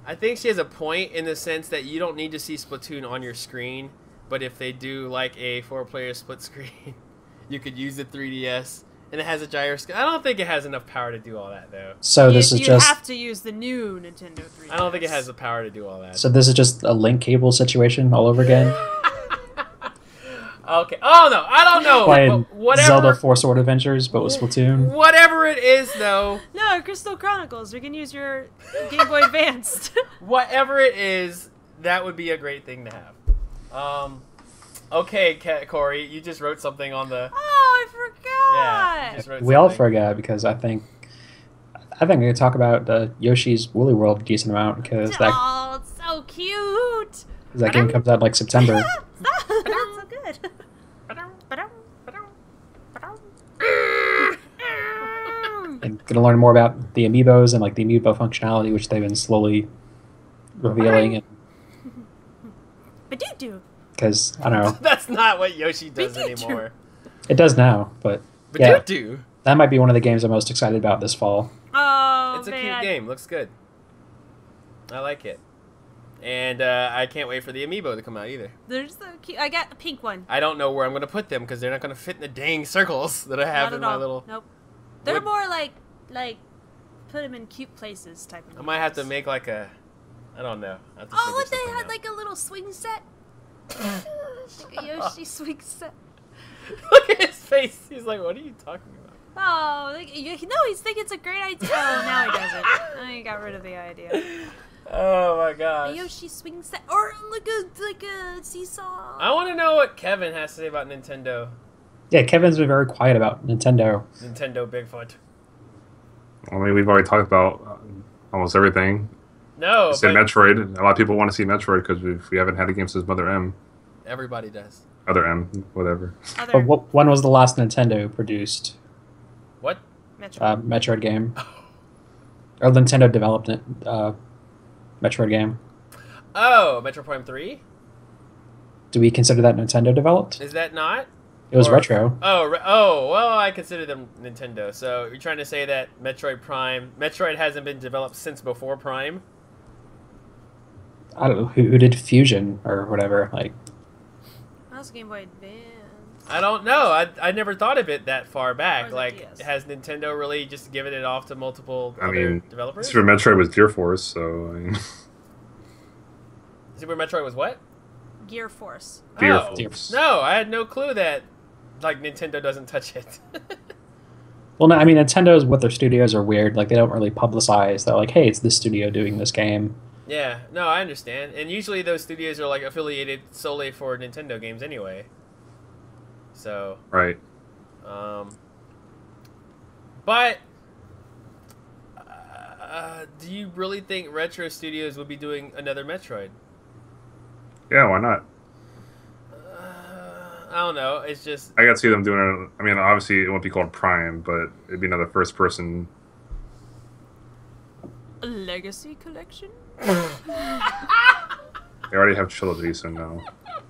S1: I think she has a point in the sense that you don't need to see Splatoon on your screen, but if they do like a 4-player split screen, you could use the 3DS, and it has a gyroscope. I don't think it has enough power to do all that though.
S3: So this is
S2: you
S3: just
S2: have to use the new Nintendo 3DS.
S1: I don't think it has the power to do all that.
S3: so this is just a link cable situation all over again.
S1: Okay. Oh no, I don't know.
S3: Playing
S1: But whatever.
S3: Zelda Four Sword Adventures, but with Splatoon.
S1: Whatever it is, though.
S2: No, Crystal Chronicles. We can use your Game Boy Advanced.
S1: Whatever it is, that would be a great thing to have. Okay, Corey, you just wrote something on the.
S2: Oh, I forgot.
S1: Yeah. You just wrote
S3: We all
S1: something.
S3: forgot because I think we can talk about Yoshi's Woolly World a decent amount because
S2: Oh, it's so cute.
S3: that game comes out in, like September.
S2: That's so good.
S3: And gonna learn more about the amiibos and like the amiibo functionality, which they've been slowly revealing. And
S2: Ba-doo-doo.
S3: because I don't know,
S1: That's not what Yoshi does
S2: Pikachu.
S1: anymore.
S3: it does now, but
S1: But
S3: yeah,
S1: do.
S3: that might be one of the games I'm most excited about this fall.
S2: Oh,
S1: It's a
S2: man.
S1: cute game. Looks good. I like it. And I can't wait for the amiibo to come out either.
S2: They're so cute. I got a pink one.
S1: I don't know where I'm going to put them because they're not going to fit in the dang circles that I have
S2: Not
S1: in
S2: at
S1: my
S2: all.
S1: little...
S2: Nope. They're
S1: What-
S2: more like put them in cute places type of.
S1: I might have to
S2: amiibos.
S1: make like a... I don't know. I have to
S2: Oh,
S1: figure
S2: look! They
S1: something
S2: had
S1: out.
S2: like a little swing set. Like a Yoshi swing set.
S1: Look at his face. He's like, what are you talking about?
S2: Oh, no, he's thinking it's a great idea. Oh, now he doesn't. Now he got rid of the idea.
S1: Oh my
S2: A
S1: gosh.
S2: Yoshi swing set, or like a seesaw.
S1: I want to know what Kevin has to say about Nintendo.
S3: Yeah, Kevin's been very quiet about Nintendo.
S1: Nintendo Bigfoot.
S4: I mean, we've already talked about almost everything.
S1: No,
S4: Say
S1: but
S4: Metroid. A lot of people want to see Metroid because we haven't had a game since Mother M.
S1: everybody does.
S4: Other M, whatever.
S2: Other
S3: But when was the last Nintendo produced
S1: What?
S2: Metroid.
S3: Metroid game? Or Nintendo developed Metroid game?
S1: Oh, Metro Prime 3?
S3: Do we consider that Nintendo developed?
S1: Is that not?
S3: It was
S1: Or-
S3: retro.
S1: Oh, well, I consider them Nintendo. So you're trying to say that Metroid hasn't been developed since before Prime?
S3: I don't know who did Fusion or whatever. Like
S2: was Game Boy Advance.
S1: I don't know. I never thought of it that far
S2: Or
S1: back.
S2: was it
S1: Like,
S2: DS?
S1: has Nintendo really just given it off to multiple
S4: I
S1: other
S4: mean,
S1: developers?
S4: Super Metroid was Gear Force, so I mean,
S1: Super Metroid was what?
S2: Gear Force.
S4: Gear
S1: Oh,
S4: Force.
S1: no, I had no clue that like Nintendo doesn't touch it.
S3: Well, no, I mean Nintendo's with their studios are weird. Like they don't really publicize that, like, hey, it's this studio doing this game.
S1: Yeah, no, I understand. And usually those studios are like affiliated solely for Nintendo games anyway. So,
S4: Right.
S1: but do you really think Retro Studios would be doing another Metroid?
S4: Yeah, why not?
S1: I don't know. It's just
S4: I could see them doing it. I mean, obviously it won't be called Prime, but it'd be another first-person.
S2: A Legacy Collection?
S4: They already have Trilogy, so no.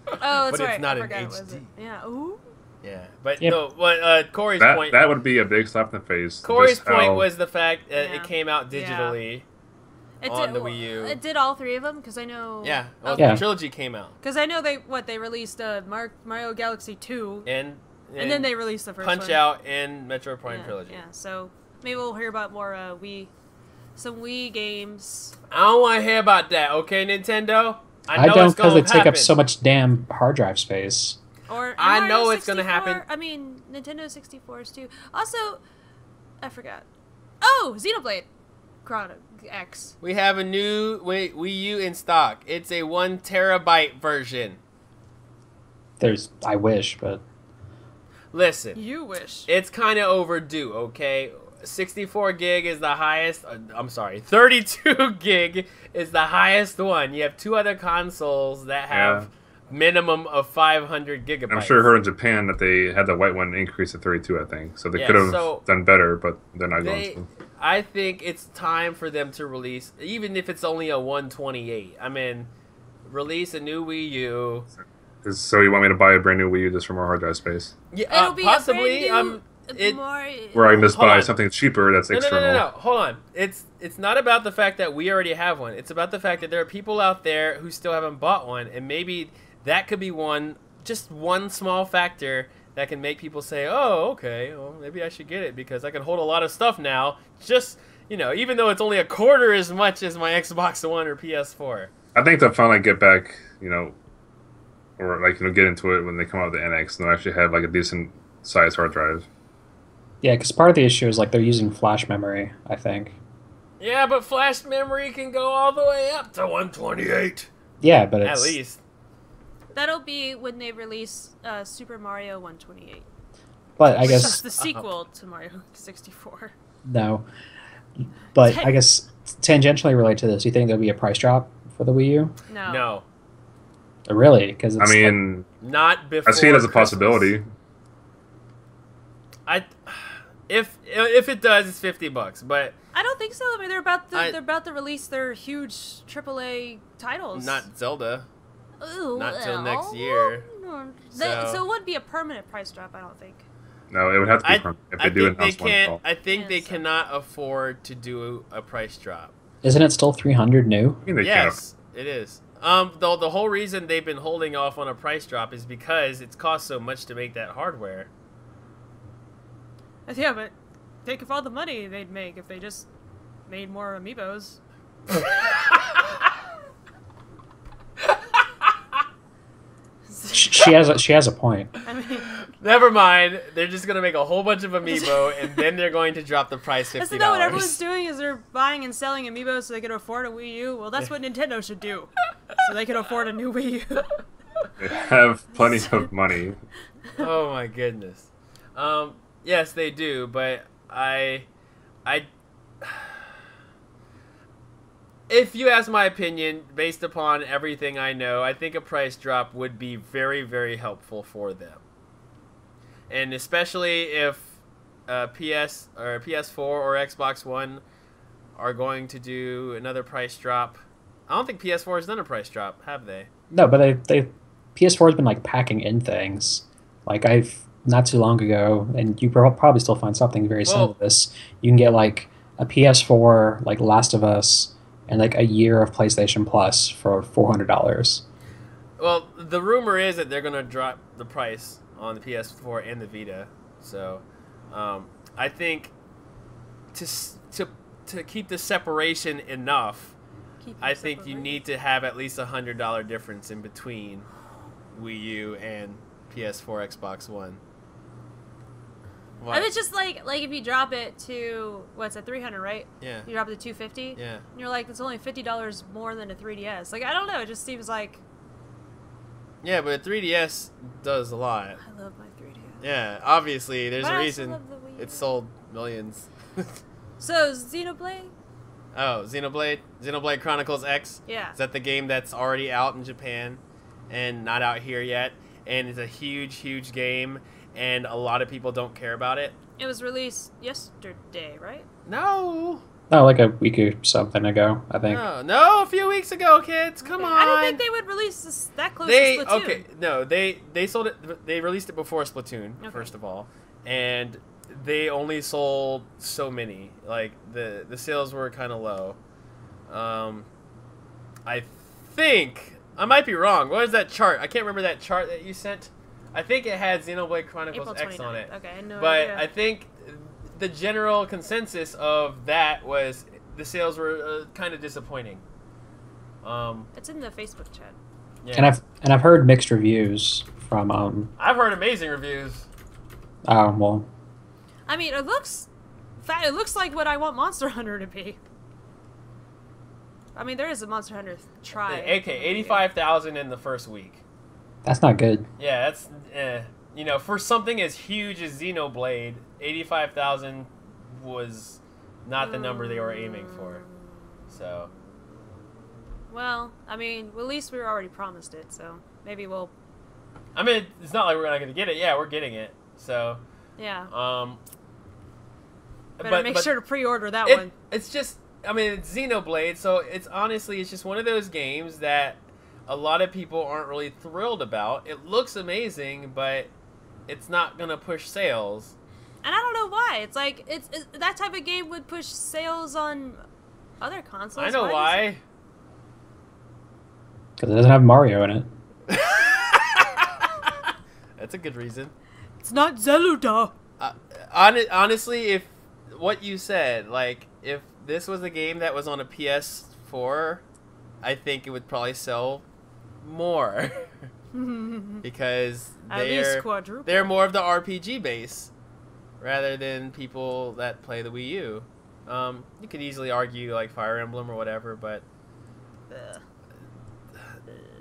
S2: Oh, that's
S1: But it's
S2: right.
S1: not
S2: I
S1: in
S2: forgot it was
S1: HD.
S2: it. Yeah. Ooh.
S1: yeah. But
S3: Yep.
S1: no, what Corey's point.
S4: That would be a big slap in the face.
S1: Corey's
S4: Just
S1: point
S4: how-
S1: was the fact that
S2: Yeah.
S1: it came out digitally. On the Wii U.
S2: It did all three of them because I know.
S1: Yeah, well,
S3: Yeah.
S1: the trilogy came out,
S2: Because I know they released Mario Galaxy 2,
S1: and
S2: and then they released the first
S1: Punch
S2: one.
S1: Out and Metroid Prime
S2: Yeah,
S1: trilogy.
S2: yeah. So maybe we'll hear about more some Wii games.
S1: I don't want to hear about that, okay, Nintendo?
S3: I
S1: know
S3: don't
S1: it's
S3: because
S1: gonna
S3: they take up
S1: happen.
S3: so much damn hard drive space.
S2: Or
S1: I
S2: and
S1: know
S2: Mario
S1: it's gonna
S2: 64.
S1: happen.
S2: I mean, Nintendo 64s too. Also, I forgot. Oh, Xenoblade Chrono X.
S1: We have a new Wii U in stock. It's a 1 terabyte version.
S3: I wish, but
S1: Listen,
S2: You wish.
S1: it's kind of overdue, okay? 64 gig is the highest. I'm sorry, 32 gig is the highest one. You have two other consoles that have minimum of 500 gigabytes.
S4: I'm sure I heard in Japan that they had the white one increase to 32, I think. So they
S1: Yeah,
S4: could have
S1: so
S4: done better, but they're not
S1: They,
S4: going to.
S1: I think it's time for them to release, even if it's only a 128. I mean, release a new Wii U.
S4: So you want me to buy a brand new Wii U just for more hard drive space?
S1: Yeah,
S2: It'll be
S1: possibly.
S2: a brand new,
S1: it,
S2: more.
S4: Where I can just
S1: Hold
S4: buy
S1: on.
S4: something cheaper that's
S1: no,
S4: external.
S1: no. Hold on. It's not about the fact that we already have one. It's about the fact that there are people out there who still haven't bought one, and maybe that could be just one small factor that can make people say, "Oh, okay, well, maybe I should get it because I can hold a lot of stuff now." Just even though it's only a quarter as much as my Xbox One or PS4.
S4: I think they'll finally get back, or get into it when they come out with the NX and they'll actually have like a decent size hard drive.
S3: yeah, because part of the issue is like they're using flash memory. I think.
S1: Yeah, but flash memory can go all the way up to 128
S3: Yeah, but
S1: at
S3: it's
S1: least.
S2: That'll be when they release Super Mario 128.
S3: But I
S2: Which
S3: guess
S2: is the sequel to Mario 64.
S3: no. But I guess tangentially related to this, do you think there'll be a price drop for the Wii U?
S2: No.
S1: No,
S3: Really? Because
S4: I mean,
S1: not before.
S4: I see it as a
S1: Christmas.
S4: possibility.
S1: If it does, it's $50. But
S2: I don't think so. I mean, they're about to release their huge AAA titles.
S1: not Zelda.
S2: Ooh,
S1: not till
S2: well,
S1: next year.
S2: So
S1: So-
S2: it wouldn't be a permanent price drop, I don't think.
S4: No, it would have to be permanent if they do
S1: think they
S4: announce one
S1: can't.
S4: call.
S1: I think
S2: Yeah,
S1: they
S2: so-
S1: cannot afford to do a price drop.
S3: isn't it still 300 new?
S4: I mean, they
S1: Yes, it is. The whole reason they've been holding off on a price drop is because it's cost so much to make that hardware.
S2: Yeah, but think of all the money they'd make if they just made more amiibos.
S3: She has a point.
S2: I mean,
S1: Never mind. They're just gonna make a whole bunch of amiibo, and then they're going to drop the price $50.
S2: isn't that what everyone's doing? Is they're buying and selling amiibos so they can afford a Wii U? Well, that's what Nintendo should do, so they can afford a new Wii U.
S4: They have plenty of money.
S1: Oh my goodness. Yes, they do, but I, if you ask my opinion, based upon everything I know, I think a price drop would be very, very helpful for them. And especially if PS or PS4 or Xbox One are going to do another price drop. I don't think PS4 has done a price drop, have they?
S3: No, but they PS4 has been like packing in things. Like I've not too long ago, and you probably still find something very similar to this. You can get like a PS4, like Last of Us, and like a year of PlayStation Plus for $400.
S1: Well, the rumor is that they're gonna drop the price on the PS4 and the Vita. So, I think to keep the separation enough, I think you need to have at least $100 difference in between Wii U and PS4, Xbox One. What?
S2: And it's just like if you drop it to what's at 300, right?
S1: Yeah.
S2: You drop it to 250.
S1: Yeah.
S2: And you're like, it's only $50 more than a 3DS. Like I don't know. It just seems like.
S1: Yeah, but a 3DS does a lot.
S2: I love my 3DS.
S1: Yeah, obviously, there's
S2: But
S1: a
S2: I also
S1: reason
S2: love the Wii U.
S1: it sold millions.
S2: So Xenoblade.
S1: Oh, Xenoblade Chronicles X.
S2: Yeah.
S1: Is that the game that's already out in Japan and not out here yet? And it's a huge, huge game, and a lot of people don't care about it.
S2: It was released yesterday, right?
S1: No.
S3: No, like a week or something ago, I think.
S1: No, a few weeks ago, kids. Come on.
S2: I didn't think they would release this that close to Splatoon.
S1: Okay, no, they sold it. They released it before Splatoon,
S2: Okay.
S1: first of all, and they only sold so many. Like the sales were kind of low. I think I might be wrong. What is that chart? I can't remember that chart that you sent. I think it had Xenoblade Chronicles
S2: April
S1: X on
S2: 29th.
S1: it.
S2: Okay, I know.
S1: But I think the general consensus of that was the sales were kind of disappointing.
S2: It's in the Facebook chat.
S1: Yeah.
S3: And I've heard mixed reviews from
S1: I've heard amazing reviews.
S3: well,
S2: I mean, it looks like what I want Monster Hunter to be. I mean, there is a Monster Hunter try.
S1: Okay, 85,000 in the first week.
S3: that's not good.
S1: Yeah, that's for something as huge as Xenoblade, 85,000 was not the number they were aiming for. So,
S2: Well, I mean, at least we were already promised it, so maybe we'll.
S1: I mean, it's not like we're not going to get it. Yeah, we're getting it. So,
S2: Yeah. Better make sure to pre-order that one.
S1: It's just, I mean, it's Xenoblade, so it's just one of those games that a lot of people aren't really thrilled about. It looks amazing, but it's not gonna push sales.
S2: And I don't know why. It's like it's that type of game would push sales on other consoles.
S1: I know why.
S3: Because it doesn't have Mario in it.
S1: That's a good reason.
S2: It's not Zelda.
S1: Honestly, if what you said, like, if this was a game that was on a PS4, I think it would probably sell more. Because
S2: At least quadruple.
S1: they're more of the RPG base rather than people that play the Wii U. You could easily argue like Fire Emblem or whatever, but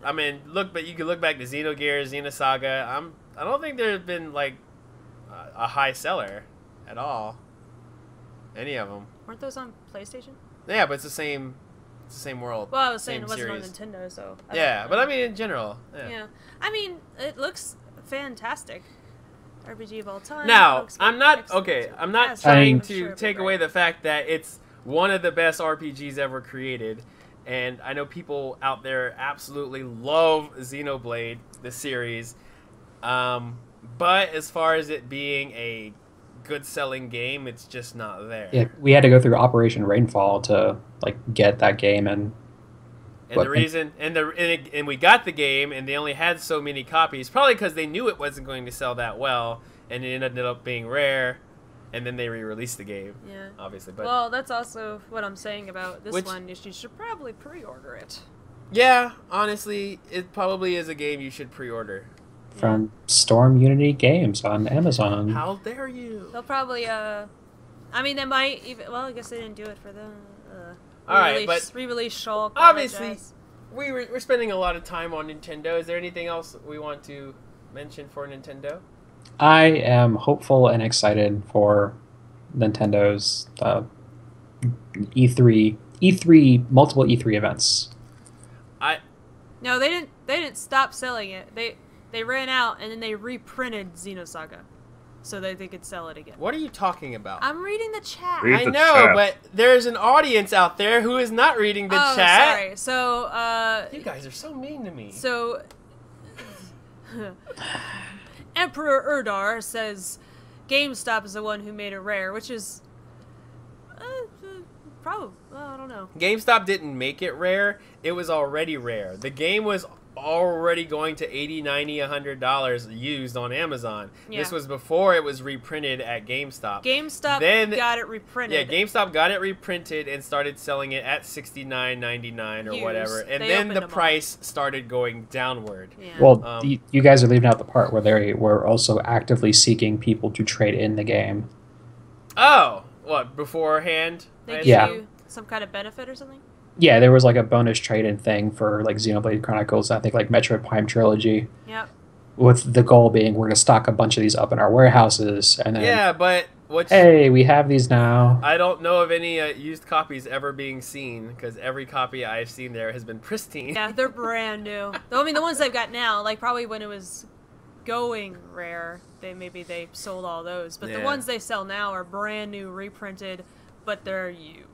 S1: I mean, you could look back to Xenogears, Xenosaga. I don't think there's been like a high seller at all. Any of them?
S2: Weren't those on PlayStation?
S1: Yeah, but it's the same world.
S2: Well, I was saying
S1: same
S2: it wasn't
S1: series.
S2: on Nintendo, so.
S1: Yeah, but I mean in general.
S2: Yeah. I mean, it looks fantastic. RPG of all time.
S1: Now,
S2: looks
S1: I'm not
S2: excellent.
S1: okay. I'm not
S2: Yes,
S1: trying
S2: I'm
S1: to
S2: sure it'll be
S1: take
S2: great.
S1: away the fact that it's one of the best RPGs ever created, and I know people out there absolutely love Xenoblade, the series. But as far as it being a good-selling game, it's just not there.
S3: Yeah, we had to go through Operation Rainfall to like get that game, and
S1: And the reason, and we got the game, and they only had so many copies, probably because they knew it wasn't going to sell that well, and it ended up being rare, and then they re-released the game.
S2: Yeah.
S1: Obviously, but
S2: Well, that's also what I'm saying about this
S1: Which-
S2: one. Is you should probably pre-order it.
S1: yeah, honestly, it probably is a game you should pre-order.
S3: from Storm Unity Games on Amazon.
S1: How dare you?
S2: They'll probably. I mean, they might even. Well, I guess they didn't do it for the.
S1: All right, but
S2: re-release Shulk.
S1: obviously, we're spending a lot of time on Nintendo. Is there anything else we want to mention for Nintendo?
S3: I am hopeful and excited for Nintendo's E3 multiple E3 events.
S2: No, they didn't. They didn't stop selling it. They ran out and then they reprinted Xenosaga, so that they could sell it again.
S1: What are you talking about?
S2: I'm reading the chat.
S4: Read
S1: I
S4: the
S1: know,
S4: chat.
S1: but there's an audience out there who is not reading the
S2: Oh,
S1: chat.
S2: sorry. So,
S1: You guys are so mean to me.
S2: So, Emperor Erdar says GameStop is the one who made it rare, which is probably. Well, I don't know.
S1: GameStop didn't make it rare. It was already rare. The game was already going to $80, $90, $100 used on Amazon.
S2: Yeah.
S1: This was before it was reprinted at GameStop.
S2: GameStop
S1: Then-
S2: got it reprinted.
S1: Yeah, GameStop got it reprinted and started selling it at $69.99 or
S2: Used.
S1: whatever, and
S2: They
S1: then
S2: opened
S1: the
S2: them up.
S1: price started going downward.
S2: Yeah.
S3: Well, you guys are leaving out the part where they were also actively seeking people to trade in the game.
S1: Oh, what, beforehand?
S2: They
S1: I
S2: give
S3: Yeah.
S1: assume?
S2: you some kind of benefit or something?
S3: Yeah, there was like a bonus trade-in thing for like Xenoblade Chronicles, I think like Metroid Prime Trilogy,
S2: Yep.
S3: with the goal being we're going to stock a bunch of these up in our warehouses, and then,
S1: Yeah, but what?
S3: hey, we have these now.
S1: I don't know of any used copies ever being seen because every copy I've seen there has been pristine.
S2: Yeah, they're brand new. I mean, the ones they've got now, like probably when it was going rare, they sold all those. But the
S1: Yeah.
S2: ones they sell now are brand new, reprinted, but they're used.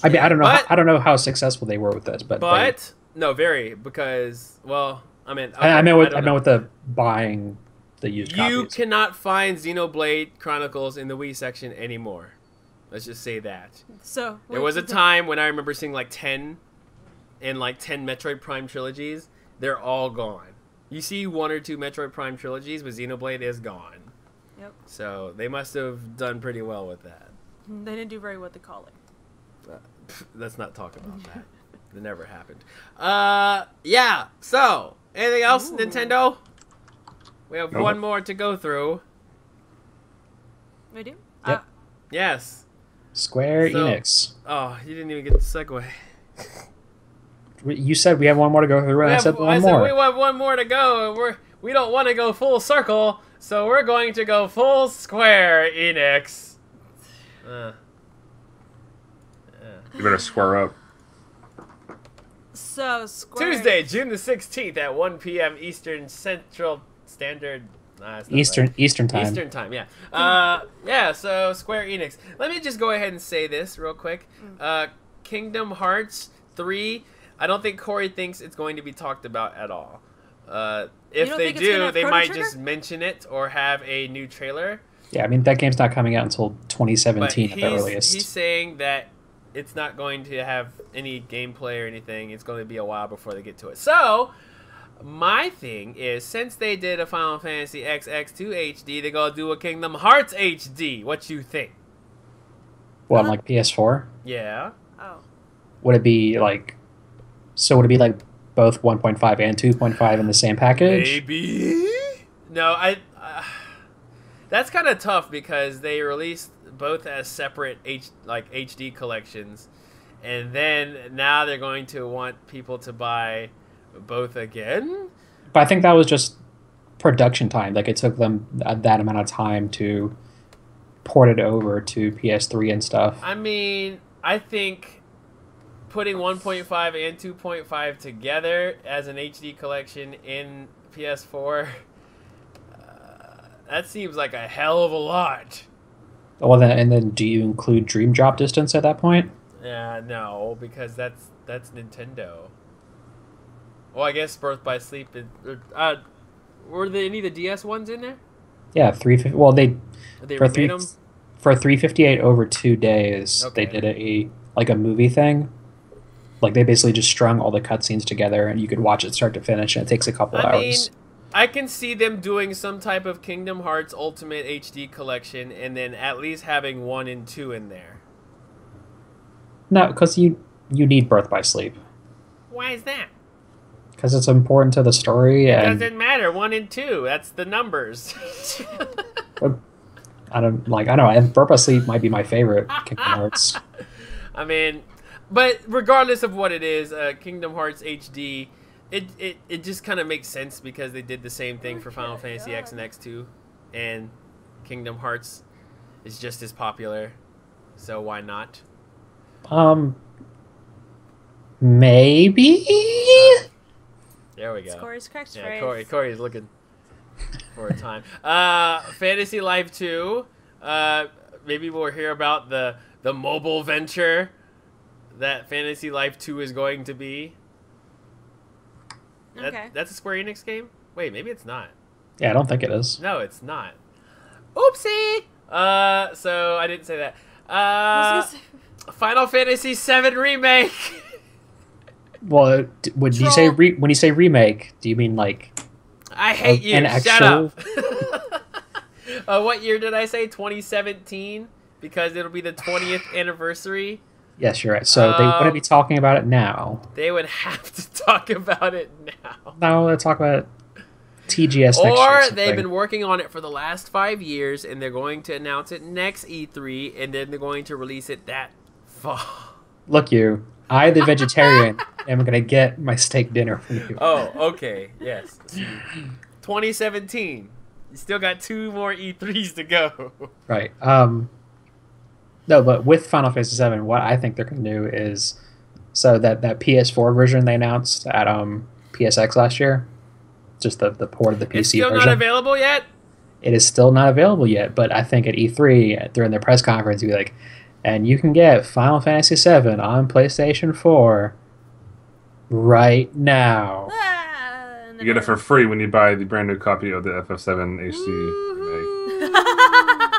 S3: I mean, I don't know.
S1: But-
S3: I don't know how successful they were with this, but
S1: But no, very because I mean
S3: I meant
S1: don't
S3: with the buying the used
S1: you
S3: copies.
S1: cannot find Xenoblade Chronicles in the Wii section anymore. Let's just say that.
S2: So
S1: There was a time when I remember seeing like 10 and like 10 Metroid Prime trilogies. They're all gone. You see one or two Metroid Prime trilogies, but Xenoblade is gone.
S2: Yep.
S1: So they must have done pretty well with that.
S2: They didn't do very well with the calling.
S1: Let's not talk about that. It never happened. Yeah. So, anything else,
S2: Ooh.
S1: Nintendo? We have
S4: Nope.
S1: one more to go through.
S2: We do?
S3: Yep.
S1: Yes.
S3: Square
S1: So-
S3: Enix.
S1: Oh, you didn't even get the segue.
S3: You said we have one more to go through, and I said one more.
S1: we have one more to go, and we don't want to go full circle, so we're going to go full Square Enix.
S4: You better square up.
S2: So, Square
S1: Tuesday, June the 16th at 1 p.m. Eastern Central Standard. Nah, it's not right.
S3: Eastern time.
S1: Eastern time, yeah. Yeah, so Square Enix. Let me just go ahead and say this real quick. Kingdom Hearts 3, I don't think Corey thinks it's going to be talked about at all. If
S2: don't
S1: they
S2: think it's gonna
S1: do,
S2: have
S1: they
S2: Chrono
S1: might
S2: Trigger?
S1: just mention it or have a new trailer.
S3: Yeah, I mean that game's not coming out until
S1: But
S3: 2017 at the earliest.
S1: he's saying that it's not going to have any gameplay or anything. It's going to be a while before they get to it. So, my thing is, since they did a Final Fantasy XX2 HD, they're going to do a Kingdom Hearts HD. What you think?
S3: Well, on like PS4,
S1: Yeah.
S2: Oh.
S3: would it be like? So would it be like both 1.5 and 2.5 in the same package?
S1: Maybe. No, that's kind of tough because they released both as separate HD collections, and then now they're going to want people to buy both again.
S3: But I think that was just production time. Like it took them that amount of time to port it over to PS3 and stuff.
S1: I mean, I think putting 1.5 and 2.5 together as an HD collection in PS4, that seems like a hell of a lot.
S3: Well, then do you include Dream Drop Distance at that point?
S1: Yeah, no, because that's Nintendo. Well, I guess Birth by Sleep. Were there any of the DS ones in there?
S3: Yeah, 350. Well, they
S1: They
S3: for
S1: remade them.
S3: for 358 over 2 days,
S1: Okay.
S3: they did a movie thing. Like they basically just strung all the cutscenes together, and you could watch it start to finish, and it takes a couple
S1: I mean,
S3: hours.
S1: I can see them doing some type of Kingdom Hearts Ultimate HD collection, and then at least having 1 and 2 in there.
S3: No, because you need Birth by Sleep
S1: Why is that?
S3: because it's important to the story,
S1: It
S3: and
S1: doesn't matter. 1 and 2. That's the numbers.
S3: I don't know. And Birth by Sleep might be my favorite Kingdom Hearts.
S1: I mean, but regardless of what it is, Kingdom Hearts HD, it just kind of makes sense because they did the same thing for Final Fantasy X and X2, and Kingdom Hearts is just as popular, so why not?
S3: Maybe.
S1: There we go.
S2: Corey's correct
S1: Yeah,
S2: phrase.
S1: Corey's looking for a time. Fantasy Life 2. Maybe we'll hear about the mobile venture that Fantasy Life 2 is going to be.
S2: Okay.
S1: That's a Square Enix game? Wait, maybe it's not.
S3: Yeah, I don't think it is.
S1: No, it's not. Oopsie! So I didn't say that.
S2: I was gonna say-
S1: Final Fantasy VII Remake.
S3: Well, would you say
S2: Troll.
S3: when you say remake? Do you mean like
S1: I hate you.
S3: an
S1: Shut
S3: actual?
S1: up. What year did I say? 2017? Because it'll be the 20th anniversary.
S3: Yes, you're right. So they wouldn't be talking about it now.
S1: They would have to talk about it now.
S3: No, they'll talk about TGS next year.
S1: Or
S3: something.
S1: they've been working on it for the last 5 years, and they're going to announce it next E3, and then they're going to release it that fall.
S3: Look, you. I, the vegetarian, am gonna get my steak dinner from you.
S1: Oh, okay. Yes. 2017. You still got 2 more E3s to go.
S3: Right. No, but with Final Fantasy VII, what I think they're gonna do is so that PS4 version they announced at PSX last year, just the port of the PC
S1: It's still
S3: version.
S1: not available yet?
S3: It is still not available yet, but I think at E3 during their press conference, you'd be like, and you can get Final Fantasy VII on PlayStation 4 right now.
S2: Ah, and
S4: You get it for free when you buy the brand new copy of the FF7 HD remake.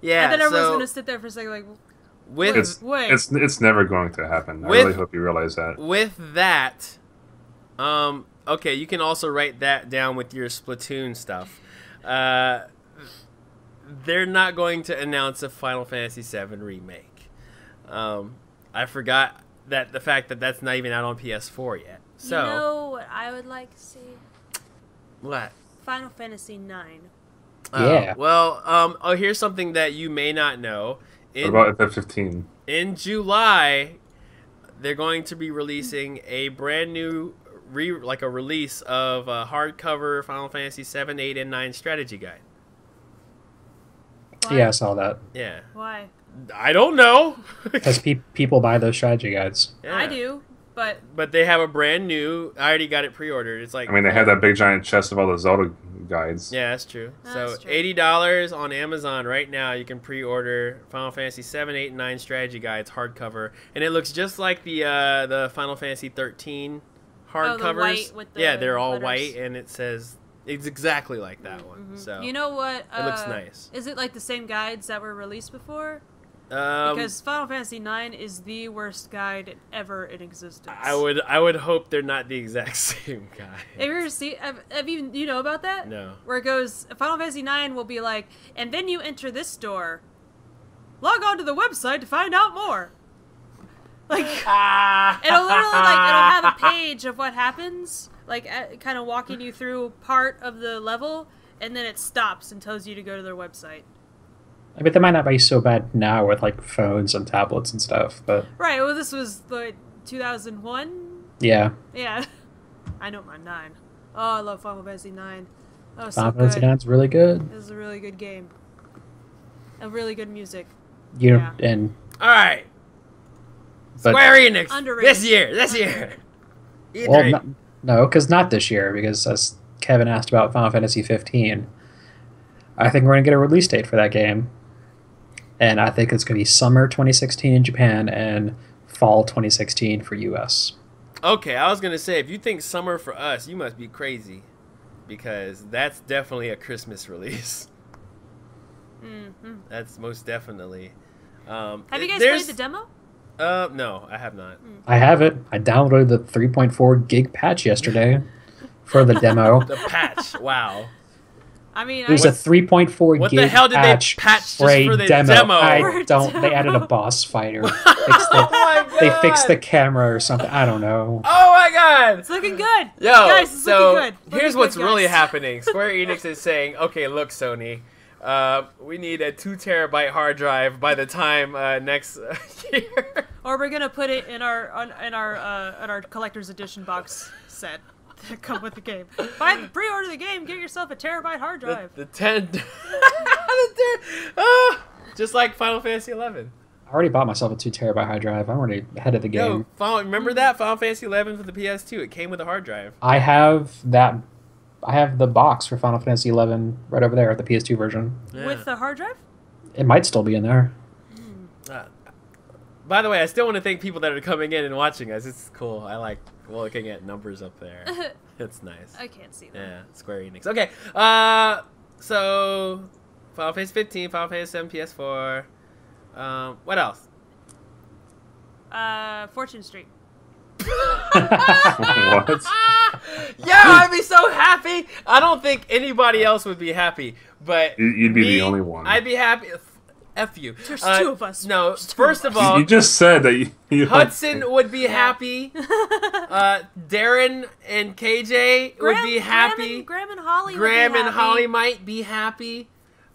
S1: Yeah,
S2: and then everyone's
S1: so
S2: gonna sit there for a second, like,
S1: with
S2: Wait.
S4: It's never going to happen. I
S1: With-
S4: really hope you realize that.
S1: with that, okay, you can also write that down with your Splatoon stuff. They're not going to announce a Final Fantasy VII remake. I forgot that the fact that that's not even out on PS4 yet. So
S2: you know what I would like to see?
S1: what?
S2: Final Fantasy 9.
S3: Yeah.
S1: Well, here's something that you may not know.
S4: What about FF15?
S1: In July, they're going to be releasing a brand new release of a hardcover Final Fantasy 7, 8, and 9 strategy guide.
S2: Why?
S3: Yeah, I saw that.
S1: Yeah.
S2: Why?
S1: I don't know.
S3: Because people buy those strategy guides.
S1: Yeah.
S2: I do, but
S1: But they have a brand new. I already got it pre-ordered. It's like
S4: I mean, they have that big giant chest of all the Zelda guides.
S1: Yeah, that's true.
S2: That's
S1: So
S2: true.
S1: $80 on Amazon right now. You can pre-order Final Fantasy 7, 8, and 9 strategy guides hardcover, and it looks just like the Final Fantasy 13 hardcovers.
S2: white with the
S1: yeah, they're all
S2: letters.
S1: white, and it says it's exactly like that one. So
S2: you know what?
S1: it looks nice.
S2: Is it like the same guides that were released before?
S1: Um,
S2: Because Final Fantasy 9 is the worst guide ever in existence.
S1: I would hope they're not the exact same guy.
S2: Have you ever seen? Have you know about that?
S1: No.
S2: Where it goes, Final Fantasy 9 will be like, and then you enter this door. Log on to the website to find out more. Like, it'll literally it'll have a page of what happens, like kind of walking you through part of the level, and then it stops and tells you to go to their website.
S3: I mean, they might not be so bad now with like phones and tablets and stuff, but
S2: Right. Well, this was like 2001.
S3: yeah.
S2: Yeah. I know my 9. Oh, I love Final Fantasy 9. Oh, so
S3: Final Fantasy
S2: good.
S3: IX's really good.
S2: It was a really good game. A really good music.
S3: You
S2: Yeah.
S3: and
S1: All right.
S3: but
S1: Square Enix
S2: Underrated.
S1: this year. E3.
S3: well, no, because not this year. Because as Kevin asked about Final Fantasy 15, I think we're gonna get a release date for that game, and I think it's gonna be summer 2016 in Japan and fall 2016 for US.
S1: Okay, I was gonna say if you think summer for us, you must be crazy, because that's definitely a Christmas release.
S2: Mm-hmm.
S1: That's most definitely.
S2: Have you guys
S1: there's-
S2: played the demo?
S1: No, I have not.
S3: I have it. I downloaded the 3.4 gig patch yesterday for the demo.
S1: The patch. Wow.
S2: I mean,
S3: There's a 3.4
S1: What
S3: gig
S1: the hell did they
S3: patch
S1: patch just
S3: for a
S1: for the
S3: demo.
S1: demo?
S3: I don't. They added a boss fighter. They fixed the camera or something. I don't know.
S1: Oh my god!
S2: it's looking good.
S1: Yo,
S2: guys, it's
S1: so
S2: looking good.
S1: here's
S2: Looking
S1: what's
S2: good,
S1: really
S2: guys.
S1: happening. Square Enix is saying, okay, look, Sony, we need a 2 terabyte hard drive by the time next year.
S2: Or we're gonna put it in our collector's edition box set that come with the game. Pre-order the game, get yourself a terabyte hard drive.
S1: The 10. Just like Final Fantasy 11.
S3: I already bought myself a 2 terabyte hard drive. I'm already ahead of the game.
S1: Yo, remember that Final Fantasy 11 for the PS2? It came with a hard drive.
S3: I have that. I have the box for Final Fantasy 11 right over there, the PS2 version.
S1: Yeah.
S2: With the hard drive?
S3: It might still be in there.
S1: By the way, I still want to thank people that are coming in and watching us. It's cool. I like looking at numbers up there. It's nice.
S2: I can't see that.
S1: Yeah, Square Enix. Okay, so Final Fantasy 15, Final Fantasy 7, PS4. What else?
S2: Fortune Street.
S4: What?
S1: Yeah, I'd be so happy. I don't think anybody else would be happy, but
S4: You'd be
S1: me,
S4: the only one.
S1: I'd be happy. F you.
S2: There's two of us.
S1: No,
S2: There's two
S1: first
S2: of
S1: of
S2: us.
S1: all,
S4: You just said that you
S1: Hudson would be happy. Darren and KJ would be happy.
S2: Graham and Holly.
S1: Graham
S2: would be
S1: and
S2: happy.
S1: Holly might be happy.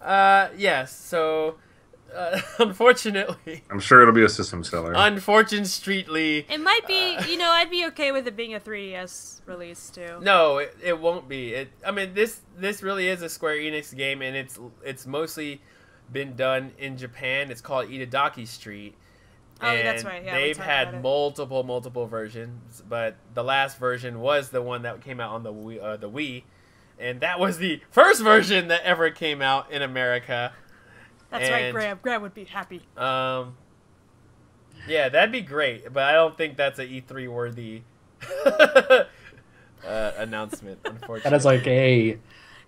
S1: Yes. So, unfortunately,
S4: I'm sure it'll be a system seller.
S1: unfortunately,
S2: It might be. I'd be okay with it being a 3DS release too.
S1: no, it won't be. I mean, this really is a Square Enix game, and it's mostly been done in Japan. It's called Itadaki Street.
S2: Oh,
S1: And
S2: that's right. Yeah, we
S1: they've
S2: talked about
S1: had
S2: it.
S1: multiple versions, but the last version was the one that came out on the Wii, and that was the first version that ever came out in America.
S2: That's right,
S1: and,
S2: Graham. Graham would be happy.
S1: Yeah, that'd be great, but I don't think that's an E3 worthy announcement. Unfortunately,
S3: That is like a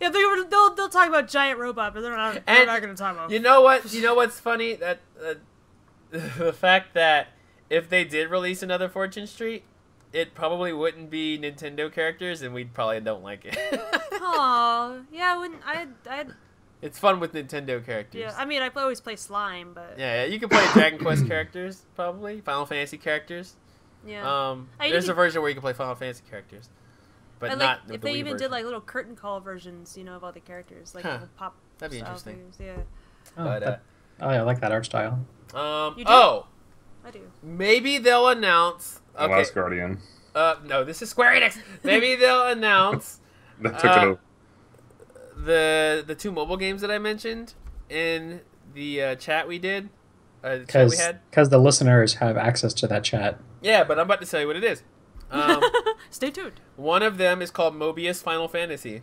S2: Yeah, they'll talk about giant robot, but they're not going to talk about.
S1: You know what? You know what's funny? That the fact that if they did release another Fortune Street, it probably wouldn't be Nintendo characters, and we'd probably don't like it.
S2: Aw, yeah, I wouldn't. I'd.
S1: It's fun with Nintendo characters.
S2: Yeah, I mean, I always play slime, but
S1: Yeah, you can play Dragon Quest characters, probably Final Fantasy characters.
S2: yeah.
S1: There's a version where you can play Final Fantasy characters, but
S2: And
S1: not
S2: like,
S1: with
S2: if
S1: the
S2: they
S1: Wii
S2: even
S1: version.
S2: did like little curtain call versions, of all the characters, like
S1: Huh.
S2: little pop.
S1: That'd be
S2: style
S1: interesting.
S2: figures, Yeah,
S1: But,
S3: oh, yeah, I like that art style.
S2: You do?
S1: Oh,
S2: I do.
S1: maybe they'll announce.
S4: The
S1: Okay,
S4: Last Guardian.
S1: no, this is Square Enix. Maybe they'll announce
S4: That took it over.
S1: the two mobile games that I mentioned in the chat we did. The chat we had.
S3: Because the listeners have access to that chat.
S1: Yeah, but I'm about to tell you what it is.
S2: Stay tuned.
S1: One of them is called Mobius Final Fantasy.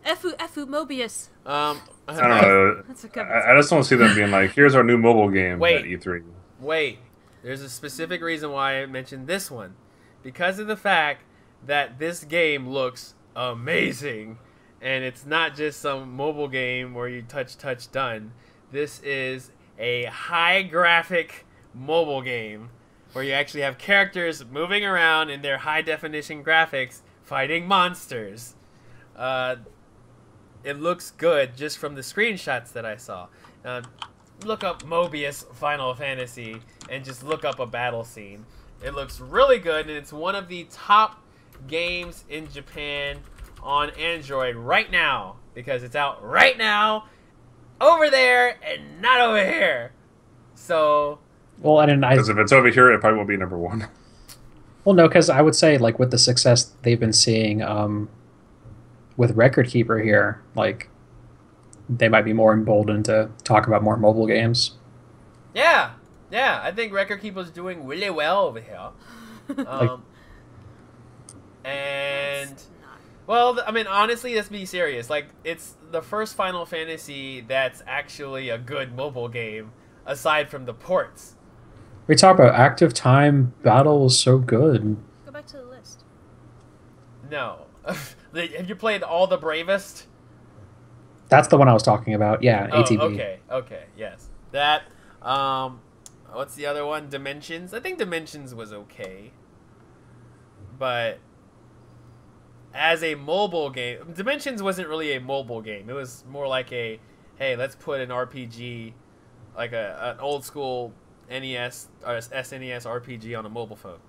S2: Efu Mobius.
S4: I don't know.
S2: That's a good.
S4: I just don't see them being like, here's our new mobile game
S1: Wait.
S4: at E3.
S1: Wait, there's a specific reason why I mentioned this one. Because of the fact that this game looks amazing. And it's not just some mobile game where you touch, done. This is a high graphic mobile game where you actually have characters moving around in their high definition graphics fighting monsters. It looks good just from the screenshots that I saw. Look up Mobius Final Fantasy and just look up a battle scene. It looks really good, and it's one of the top games in Japan on Android right now because it's out right now over there and not over here. So,
S3: Well, and
S4: Because if it's over here, it probably won't be number one.
S3: well, no, because I would say like with the success they've been seeing with Record Keeper here, like they might be more emboldened to talk about more mobile games.
S1: yeah, I think Record Keeper's doing really well over here. And
S2: It's not.
S1: well, I mean, honestly, let's be serious. Like, it's the first Final Fantasy that's actually a good mobile game, aside from the ports.
S3: We talk about active time battle is so good.
S2: Go back to the list.
S1: No. Have you played All the Bravest?
S3: That's the one I was talking about. Yeah, ATV.
S1: Okay, yes. That, what's the other one? Dimensions? I think Dimensions was okay. But as a mobile game, Dimensions wasn't really a mobile game. It was more like a, hey, let's put an RPG, like an old school NES or SNES RPG on a mobile phone.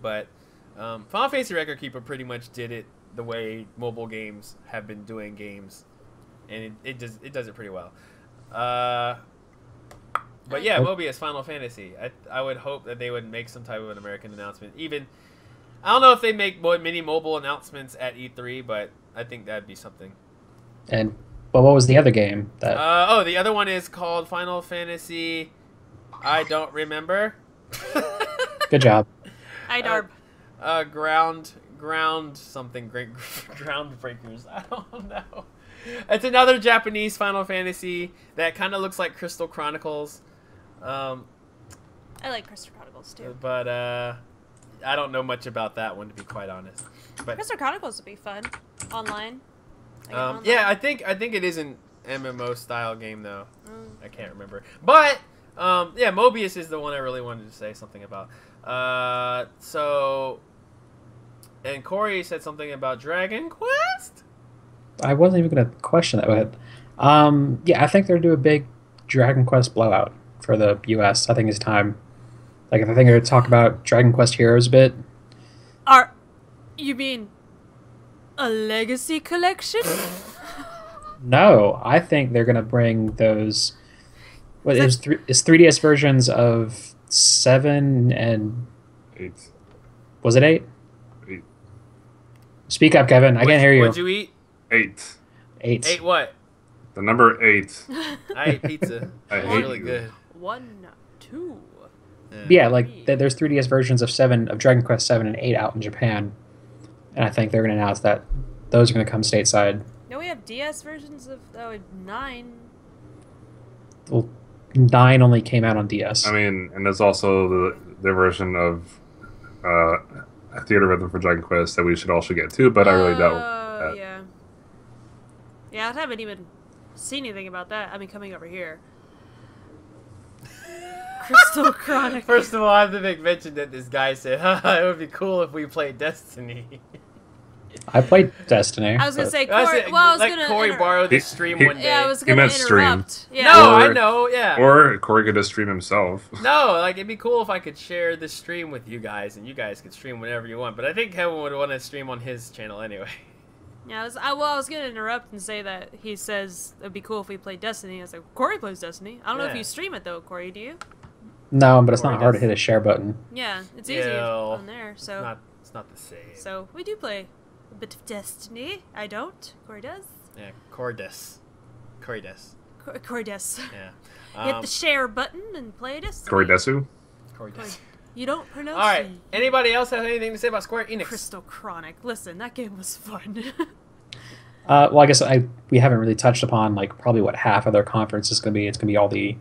S1: But Final Fantasy Record Keeper pretty much did it the way mobile games have been doing games, and it does it pretty well. But yeah, Mobius Final Fantasy. I would hope that they would make some type of an American announcement. Even I don't know if they make mini mobile announcements at E3, but I think that'd be something.
S3: And but what was the other game that?
S1: The other one is called Final Fantasy. I don't remember.
S3: Good job.
S2: Idarb.
S1: Ground something great. Groundbreakers. I don't know. It's another Japanese Final Fantasy that kind of looks like Crystal Chronicles.
S2: I like Crystal Chronicles too.
S1: But I don't know much about that one, to be quite honest. But
S2: Crystal Chronicles would be fun online. Like online.
S1: yeah, I think it is an MMO style game though. I can't remember. But yeah, Mobius is the one I really wanted to say something about. So And Corey said something about Dragon Quest.
S3: I wasn't even going to question that. But, yeah, I think they're do a big Dragon Quest blowout for the U.S. I think it's time. Like, I think they're going to talk about Dragon Quest Heroes a bit.
S2: You mean a legacy collection?
S3: No, I think they're going to bring those. What is 3DS versions of 7 and
S4: 8.
S3: was it 8?
S4: 8.
S3: Speak up, Kevin. I can't hear you.
S1: What'd you eat?
S4: 8.
S3: 8.
S1: 8 what?
S4: The number 8.
S1: I ate pizza.
S4: I
S1: It was
S4: hate
S1: really
S4: you.
S1: good.
S2: 1, 2.
S3: Yeah, like there's 3DS versions of Dragon Quest 7 and 8 out in Japan, and I think they're going to announce that those are going to come stateside.
S2: No, we have DS versions of 9.
S3: Well, 9 only came out on DS.
S4: I mean, and there's also their version of Theater Rhythm for Dragon Quest that we should also get too, but I really doubt that.
S2: Yeah. Yeah, I haven't even seen anything about that. I mean, coming over here. Crystal Chronic.
S1: First of all, I have to make mention that this guy said, it would be cool if we played Destiny.
S3: I played Destiny.
S2: I was gonna
S3: but-
S2: say,
S1: I
S2: Corey.
S1: said,
S2: Well, I was
S1: let
S2: gonna.
S1: Corey borrow this stream one day.
S2: Yeah, I was
S4: He
S2: gonna
S4: meant stream.
S2: interrupt. Yeah.
S1: No,
S4: Or-
S1: I know, yeah.
S4: Or Corey could just stream himself.
S1: No, like, it'd be cool if I could share this stream with you guys, and you guys could stream whenever you want. But I think Kevin would want to stream on his channel anyway.
S2: Yeah, I was gonna interrupt and say that he says it'd be cool if we played Destiny. I was like, Corey plays Destiny. I don't know if
S1: Yeah.
S2: you stream it though, Corey. Do you?
S3: No, but it's
S1: Corey
S3: not hard to
S1: does.
S3: hit a share button.
S2: Yeah, it's easy
S1: Ew.
S2: on there. So,
S1: It's not the same.
S2: so we do play a bit of Destiny. I don't. Corey does.
S1: Yeah, Cordes.
S2: Corey does.
S1: Yeah.
S2: Hit the share button and play Destiny.
S4: Corey Desu?
S1: Cordes.
S2: You don't pronounce.
S1: All right.
S2: the
S1: Anybody else have anything to say about Square Enix?
S2: Crystal Chronic. Listen, that game was fun.
S3: Well, I guess we haven't really touched upon like probably what half of their conference is going to be. It's going to be all the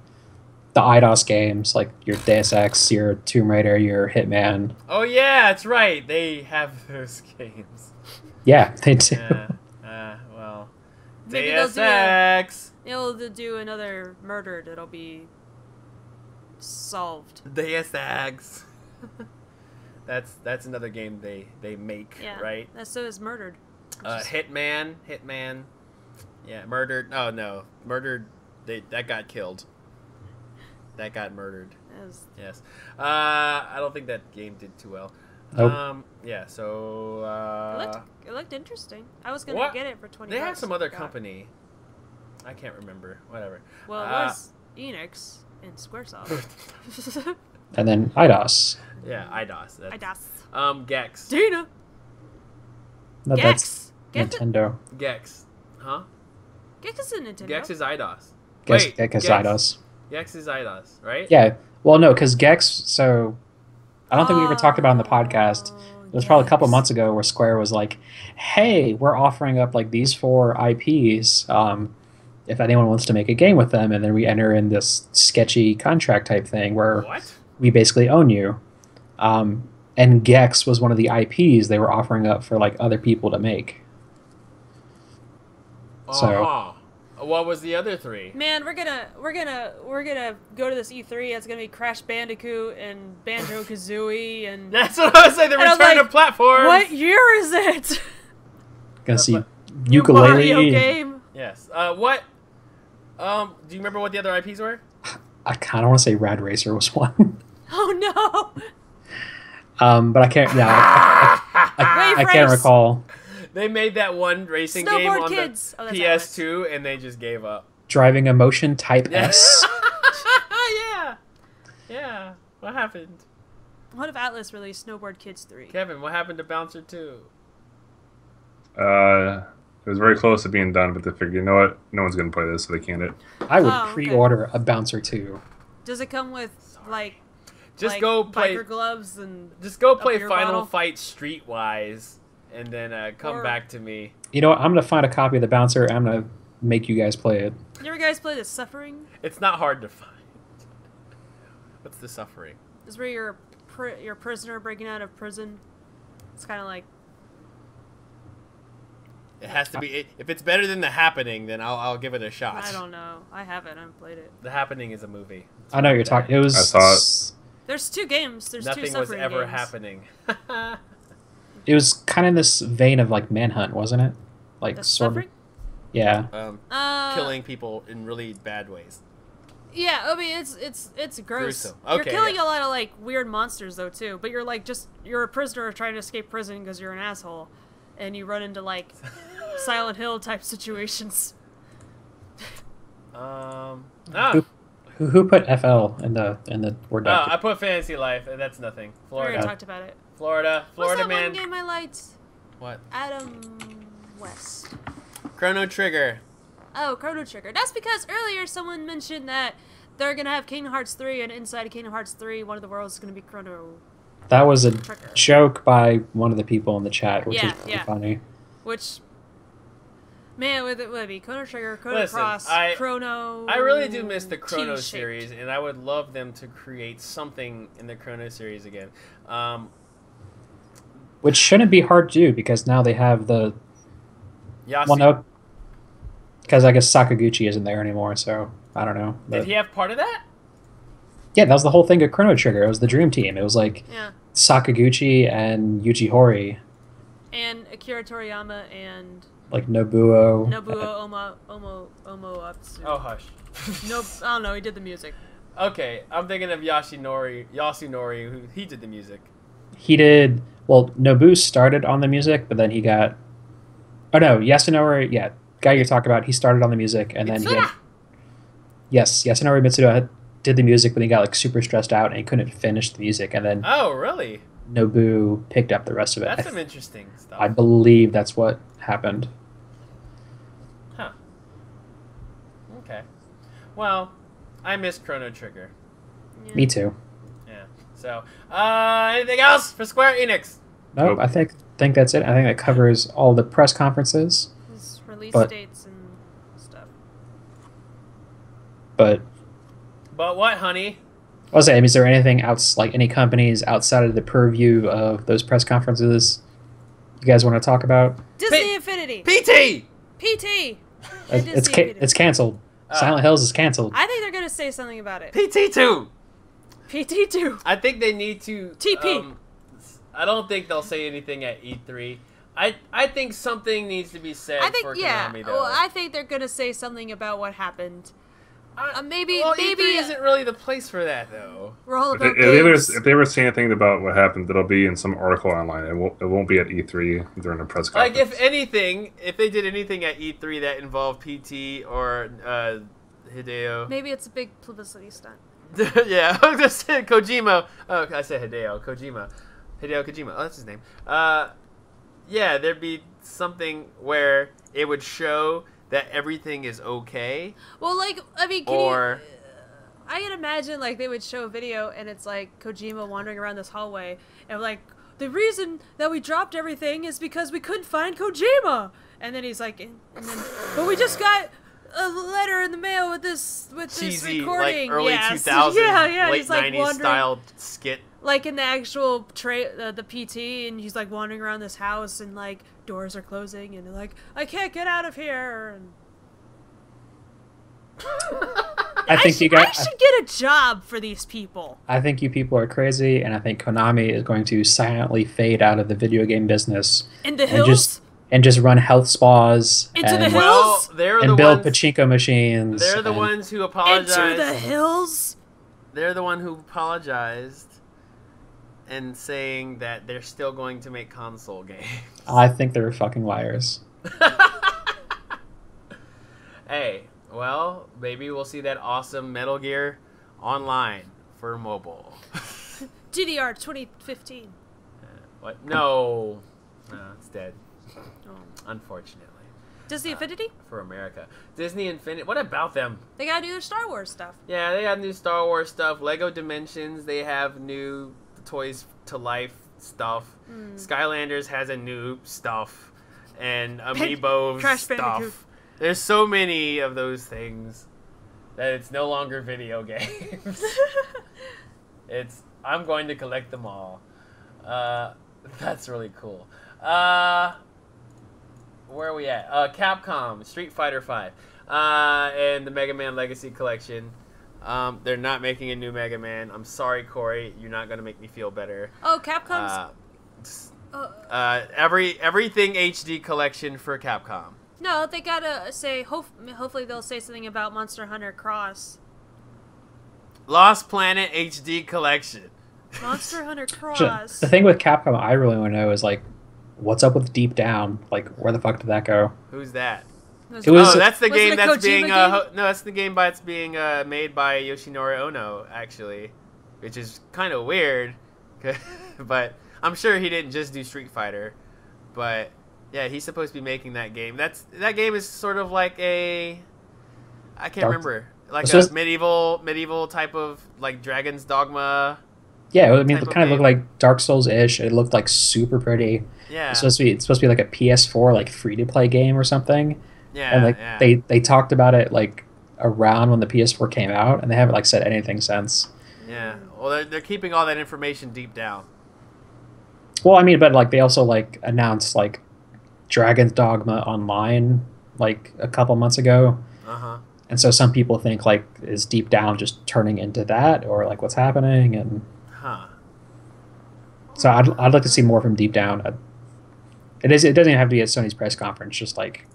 S3: IDOS games like your Deus Ex, your Tomb Raider, your Hitman.
S1: Oh yeah, that's right. They have those games.
S3: Yeah, they do.
S1: Yeah. Well.
S2: Maybe they'll
S1: Deus
S2: do a-
S1: Ex.
S2: They'll do another murder that'll be solved.
S1: Deus Ex. That's another game they make,
S2: Yeah.
S1: right?
S2: That's so is murdered.
S1: Hitman. Yeah, murdered. Oh no, murdered. That got killed. That got murdered. Yes. I don't think that game did too well.
S3: Nope.
S1: Yeah. So.
S2: It looked interesting. I was gonna
S1: What?
S2: get it for 20.
S1: They have
S2: bucks.
S1: some other
S2: God.
S1: company. I can't remember. Whatever.
S2: Well, it was Enix and SquareSoft.
S3: And then IDOS.
S1: Yeah, IDOS. That's,
S2: IDOS.
S1: Gex.
S2: Dana.
S3: No,
S2: Gex.
S3: that's Nintendo.
S1: Gex. Huh?
S2: Gex is a Nintendo.
S1: Gex is IDOS.
S3: Gex
S1: Wait,
S3: is
S1: Gex.
S3: IDOS.
S1: Gex is IDOS, right?
S3: Yeah. Well, no, because Gex. So I don't think we ever talked about it in the podcast. It was probably a couple
S2: Gex.
S3: months ago where Square was like, "Hey, we're offering up like these 4 IPs. If anyone wants to make a game with them," and then we enter in this sketchy contract type thing where
S1: What?
S3: we basically own you. And Gex was one of the IPs they were offering up for like other people to make. So-
S1: Uh-huh. What was the other 3?
S2: Man, we're gonna go to this E3. It's gonna be Crash Bandicoot and Banjo Kazooie and
S1: That's what I was saying. The
S2: And I was
S1: return
S2: like,
S1: to platforms.
S2: what year is it?
S3: Gonna see
S1: New
S3: ukulele.
S2: Mario game.
S1: Yes. What? Do you remember what the other IPs were?
S3: I kind of want to say Rad Racer was one.
S2: Oh no!
S3: But I can't. Yeah, I can't
S2: Waverace.
S3: recall.
S1: They made that one racing game
S2: Snowboard
S1: on
S2: Kids. Oh,
S1: the
S2: that's
S1: PS2, and they just gave up.
S3: Driving Emotion Type S.
S1: Yeah. Yeah. What happened?
S2: What if Atlas released Snowboard Kids 3?
S1: Kevin, what happened to Bouncer 2?
S4: It was very close to being done, but they figured, you know what? No one's going to play this, so they can't it.
S3: I would
S2: Oh, okay.
S3: pre-order a Bouncer 2.
S2: Does it come with like
S1: Just
S2: like,
S1: go play.
S2: biker gloves and
S1: Just go play
S2: your
S1: Final
S2: bottle?
S1: Fight Streetwise, and then come
S2: Or-
S1: back to me.
S3: You know what? I'm gonna find a copy of the Bouncer. And I'm gonna make you guys play it.
S2: You ever guys play The Suffering?
S1: It's not hard to find. What's the suffering?
S2: It's where you're a prisoner breaking out of prison. It's kind of like
S1: It has to be. If it's better than The Happening, then I'll give it a shot.
S2: I don't know. I haven't played it.
S1: The Happening is a movie.
S3: I know what you're talking. It was.
S4: I saw it.
S2: There's 2 games. There's 2
S1: Nothing was
S2: Suffering
S1: ever
S2: games.
S1: happening.
S3: it was kind of this vein of like Manhunt, wasn't it? Like
S2: The
S3: sort of.
S2: suffering?
S3: Yeah.
S1: Killing people in really bad ways.
S2: Yeah, I mean it's gross.
S1: Gruesome.
S2: You're
S1: Okay,
S2: killing
S1: yeah.
S2: a lot of like weird monsters though too, but you're like you're a prisoner trying to escape prison because you're an asshole, and you run into like Silent Hill type situations.
S3: Who put FL in the word
S1: Oh, I
S3: document?
S1: put Fantasy Life, and that's nothing.
S2: We already
S1: Florida,
S2: talked about it.
S1: Florida,
S2: What's that
S1: man.
S2: one game I liked?
S1: What?
S2: Adam West.
S1: Chrono Trigger.
S2: Oh, Chrono Trigger. That's because earlier someone mentioned that they're gonna have Kingdom Hearts 3, and inside of Kingdom Hearts 3, one of the worlds is gonna be Chrono
S3: That was a
S2: Trigger.
S3: joke by one of the people in the chat, which
S2: Yeah,
S3: is pretty
S2: yeah.
S3: funny.
S2: Which, man, would it be Chrono Trigger, Chrono
S1: Listen,
S2: Cross,
S1: I
S2: Chrono.
S1: really do miss the Chrono
S2: T-shaped.
S1: series, and I would love them to create something in the Chrono series again.
S3: Which shouldn't be hard to do because now they have the
S1: Yasi,
S3: well, no, because I guess Sakaguchi isn't there anymore, so I don't know.
S1: did
S3: But,
S1: he have part of that?
S3: yeah, that was the whole thing of Chrono Trigger. It was the dream team. It was like
S2: Yeah,
S3: Sakaguchi and Yuji Horii,
S2: and Akira Toriyama and
S3: like Nobuo.
S2: Nobuo Omoatsu.
S1: Oh, hush.
S2: Nope, I don't know. He did the music.
S1: Okay, I'm thinking of Yasunori, who he did the music.
S3: He did well. Nobu started on the music, but then he got. Oh no, Yasunori. Yeah, guy you're talking about. He started on the music, and then he
S1: Mitsuda!
S3: had, yes, Yasunori Mitsuda did the music, but he got like super stressed out and he couldn't finish the music, and then
S1: Oh, really?
S3: Nobu picked up the rest of it.
S1: That's some interesting stuff.
S3: I believe that's what happened.
S1: Huh. Okay. Well, I miss Chrono Trigger.
S2: Yeah.
S3: Me too.
S1: Yeah. So, anything else for Square Enix?
S3: Nope,
S4: Nope.
S3: I think that's it. I think that covers all the press conferences.
S2: His release
S3: But-
S2: dates and stuff.
S3: But
S1: But what, honey?
S3: I was saying, is there anything else, like any companies outside of the purview of those press conferences you guys want to talk about?
S2: Disney Infinity.
S1: PT!
S2: PT.
S3: It's
S2: Disney Infinity.
S3: it's canceled. Silent Hills is canceled.
S2: I think they're gonna say something about it.
S1: PT2!
S2: PT2.
S1: I think they need to...
S2: TP.
S1: I don't think they'll say anything at E3. I think something needs to be said
S2: I think
S1: for
S2: yeah.
S1: Konami, though.
S2: Well, I think they're gonna say something about what happened. Maybe
S1: well,
S2: maybe
S1: E3 isn't really the place for that, though.
S2: we're all
S4: If
S2: about
S4: if they ever say anything about what happened, it'll be in some article online. It won't be at E3 during a press
S1: Like,
S4: conference.
S1: if anything, if they did anything at E3 that involved PT or Hideo.
S2: Maybe it's a big publicity stunt.
S1: Yeah, I just said Kojima. Oh, I said Hideo Kojima. Hideo Kojima. Oh, that's his name. Yeah, there'd be something where it would show that everything is okay,
S2: Well, like I mean,
S1: or
S2: I can imagine like they would show a video and it's like Kojima wandering around this hallway and like the reason that we dropped everything is because we couldn't find Kojima, and then he's like, and then but we just got a letter in the mail with this
S1: cheesy,
S2: recording,
S1: like early
S2: yes.
S1: 2000s,
S2: yeah,
S1: late
S2: he's like
S1: 90s
S2: wandering,
S1: style skit.
S2: like in the actual the PT, and he's like wandering around this house and like doors are closing and they're like, I can't get out of here. And
S3: I think you
S2: I
S3: guys.
S2: should get a job for these people.
S3: I think you people are crazy, and I think Konami is going to silently fade out of the video game business
S2: In the
S3: and
S2: hills?
S3: just run health spas
S2: Into the
S3: and,
S2: hills?
S1: Well, they're the
S3: and build
S1: ones.
S3: pachinko machines.
S1: They're the
S3: and-
S1: ones who
S2: Into
S1: apologized.
S2: the hills?
S1: They're the one who apologized and saying that they're still going to make console games.
S3: I think they're fucking liars.
S1: Hey, well, maybe we'll see that awesome Metal Gear online for mobile.
S2: GDR 2015.
S1: What? No. No, it's dead.
S2: Oh.
S1: Unfortunately.
S2: Disney Infinity?
S1: For America. Disney Infinity. What about them?
S2: They gotta do their Star Wars stuff.
S1: Yeah, they got new Star Wars stuff. Lego Dimensions, they have new Toys to Life stuff. Skylanders has a new stuff. And Amiibo
S2: Crash Bandicoot.
S1: stuff. There's so many of those things that it's no longer video games. I'm going to collect them all. That's really cool. Where are we at? Capcom, Street Fighter V, and the Mega Man Legacy Collection. They're not making a new Mega Man. I'm sorry, Corey. You're not going to make me feel better.
S2: Oh, Capcom's
S1: Everything HD collection for Capcom.
S2: No, they gotta say. Hopefully, they'll say something about Monster Hunter Cross.
S1: Lost Planet HD collection.
S2: Monster Hunter Cross.
S3: The thing with Capcom I really want to know is, like, what's up with Deep Down? Like, where the fuck did that go?
S1: Who's that?
S3: It was-
S1: Oh, that's the
S2: Was
S1: game
S2: it a
S1: that's being
S2: Kojima game?
S1: no, that's the game that's being made by Yoshinori Ono, actually, which is kind of weird. But I'm sure he didn't just do Street Fighter. But yeah, he's supposed to be making that game. That game is sort of like I can't
S3: Dark-
S1: remember, like
S3: It's
S1: a
S3: just-
S1: medieval type of like Dragon's Dogma.
S3: Yeah, I mean,
S1: Type
S3: it
S1: of
S3: kind of looked
S1: game.
S3: like Dark Souls-ish. It looked like super pretty.
S1: Yeah,
S3: It's supposed to be like a PS4 like free-to-play game or something.
S1: yeah,
S3: And like
S1: yeah.
S3: they talked about it like around when the PS4 came out, and they haven't like said anything since.
S1: Yeah. Well, they're keeping all that information deep down.
S3: Well, I mean, but like they also like announced like Dragon's Dogma Online like a couple months ago,
S1: Uh-huh.
S3: and so some people think like is Deep Down just turning into that, or like what's happening, and
S1: Huh.
S3: so I'd like to see more from Deep Down. It doesn't even have to be at Sony's press conference, just like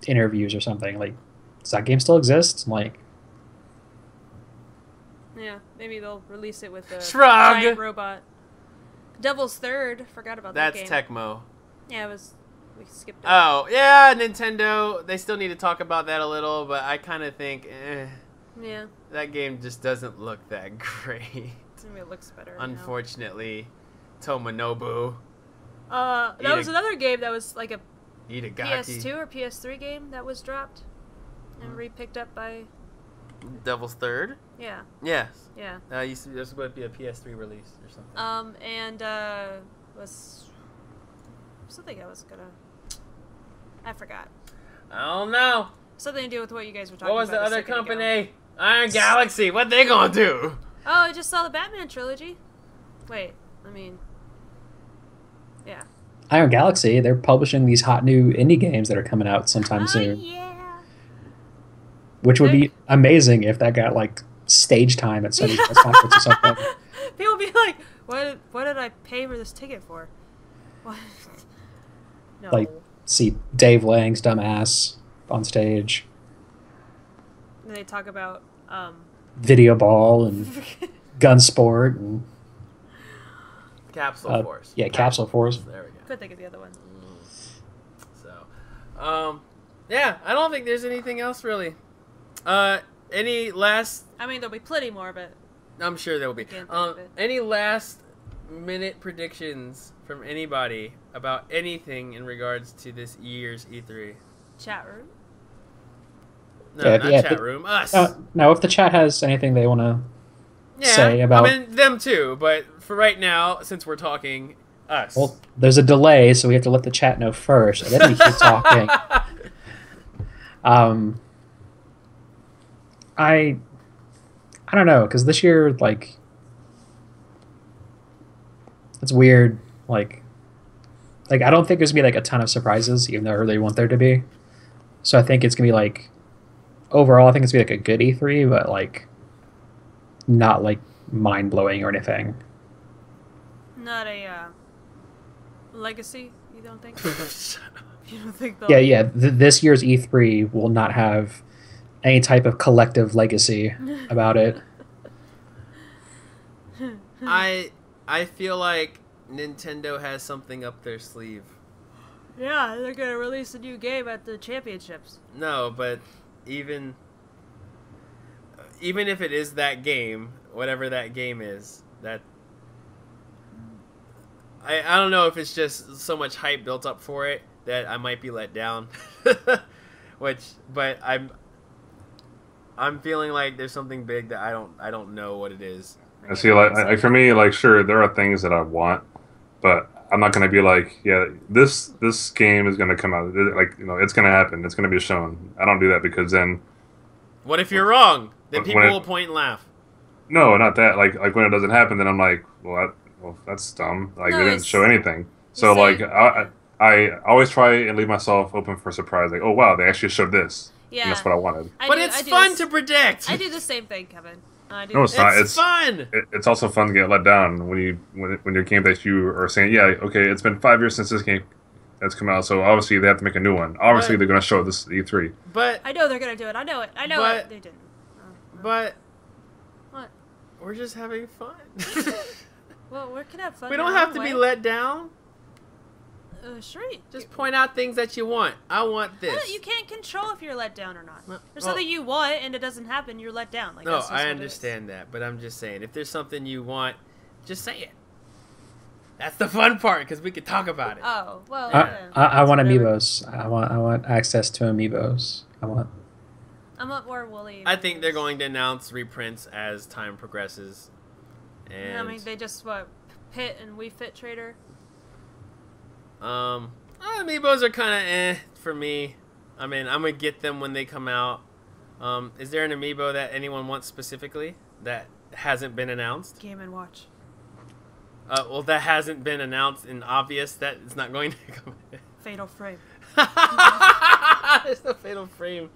S3: interviews or something. Like, does that game still exist? Like,
S2: Yeah, maybe they'll release it with a
S1: Shrug!
S2: giant robot. Devil's Third. Forgot about
S1: That's
S2: that game.
S1: Tecmo.
S2: Yeah, it was. We skipped it.
S1: Oh, yeah, Nintendo. They still need to talk about that a little, but I kind of think
S2: Yeah,
S1: that game just doesn't look that great.
S2: maybe it looks better. now.
S1: Unfortunately, Tomonobu
S2: That was another game that was like a
S1: Itagaki,
S2: PS2 or PS3 game that was dropped and re-picked up by.
S1: Devil's Third.
S2: Yeah,
S1: Yes,
S2: yeah.
S1: used to be, this would be a PS3 release or something.
S2: And was something I was gonna. I forgot.
S1: I don't know.
S2: Something to do with what you guys were talking
S1: What was
S2: about.
S1: the
S2: a
S1: other
S2: second ago.
S1: company? Iron Galaxy. What they gonna do?
S2: Oh, I just saw the Batman trilogy. Wait, I mean. Yeah.
S3: Iron Galaxy, they're publishing these hot new indie games that are coming out sometime
S2: Oh,
S3: soon,
S2: yeah.
S3: which would be amazing if that got like stage time at Sony's press conference or something.
S2: People be like, what did I pay for this ticket for? What? No.
S3: Like, see Dave Lang's dumbass on stage,
S2: And they talk about
S3: Video Ball and Gunsport and
S1: Capsule Force.
S3: yeah, Capsule Force.
S1: There we go.
S2: couldn't think of the other one.
S1: So, yeah, I don't think there's anything else really. Any last?
S2: I mean, there'll be plenty more, but
S1: I'm sure there will be.
S2: Can't think of it.
S1: Any last minute predictions from anybody about anything in regards to this year's E3?
S2: chat room.
S1: No,
S3: Yeah,
S1: not
S3: yeah,
S1: chat
S3: but-
S1: room. Us.
S3: Now, if the chat has anything they want to say about,
S1: I mean them too, but for right now, since we're talking, us.
S3: well, there's a delay, so we have to let the chat know first, and then we keep talking. I don't know, because this year, like, it's weird. Like I don't think there's gonna be like a ton of surprises, even though I really want there to be. So I think it's gonna be like, overall, I think it's gonna be like a good E3, but like, not like mind blowing or anything.
S2: Not a legacy. You don't think? You don't think they'll?
S3: Yeah. This year's E3 will not have any type of collective legacy about it.
S1: I feel like Nintendo has something up their sleeve.
S2: Yeah, they're gonna release a new game at the championships.
S1: No, but even if it is that game, whatever that game is, that I don't know if it's just so much hype built up for it that I might be let down. But I'm feeling like there's something big that I don't know what it is.
S4: I see, like for me, like sure, there are things that I want, but I'm not gonna be like, yeah, this game is gonna come out. Like, you know, it's gonna happen. It's gonna be shown. I don't do that because then.
S1: What if you're wrong? Then
S4: When
S1: people
S4: it-
S1: will point and laugh.
S4: No, not that. Like when it doesn't happen, then I'm like, well, that's dumb. Like
S2: No,
S4: they didn't
S2: it's-
S4: show anything.
S2: say-
S4: So like I always try and leave myself open for surprise. Like, oh wow, they actually showed this.
S2: Yeah,
S4: And that's what I wanted.
S1: But it's fun to predict.
S2: I do the same thing, Kevin. I do.
S4: No, it's not.
S1: It's fun.
S4: It's also fun to get let down when your game that you are saying, yeah, okay, it's been 5 years since this game has come out, so obviously they have to make a new one. Obviously
S1: But-
S4: they're going to show this at E3.
S1: But
S2: I know they're gonna do it. I know it. I know
S1: But-
S2: it. They didn't. Oh,
S1: but
S2: what?
S1: we're just having fun.
S2: Well, we can have fun.
S1: We
S2: in
S1: don't
S2: our
S1: have
S2: own
S1: to
S2: way.
S1: be let down.
S2: Straight.
S1: Just point out things that you want. I want this.
S2: You can't control if you're let down or not.
S1: Well-
S2: There's something you want and it doesn't happen, you're let down. Like,
S1: No,
S2: that's just
S1: I
S2: what it is.
S1: understand that, but I'm just saying, if there's something you want, just say it. That's the fun part, because we could talk about it.
S2: Oh well.
S3: I,
S2: yeah.
S3: I want
S2: Whatever.
S3: amiibos. I want access to amiibos. I want.
S2: I want more woolly.
S1: I think they're going to announce reprints as time progresses. And
S2: I mean, they just Pit and We Fit Trader.
S1: amiibos are kind of for me. I mean, I'm gonna get them when they come out. Is there an amiibo that anyone wants specifically that hasn't been announced?
S2: Game and Watch.
S1: Well, that hasn't been announced and obvious that it's not going to come.
S2: Fatal Frame.
S1: There's no Fatal Frame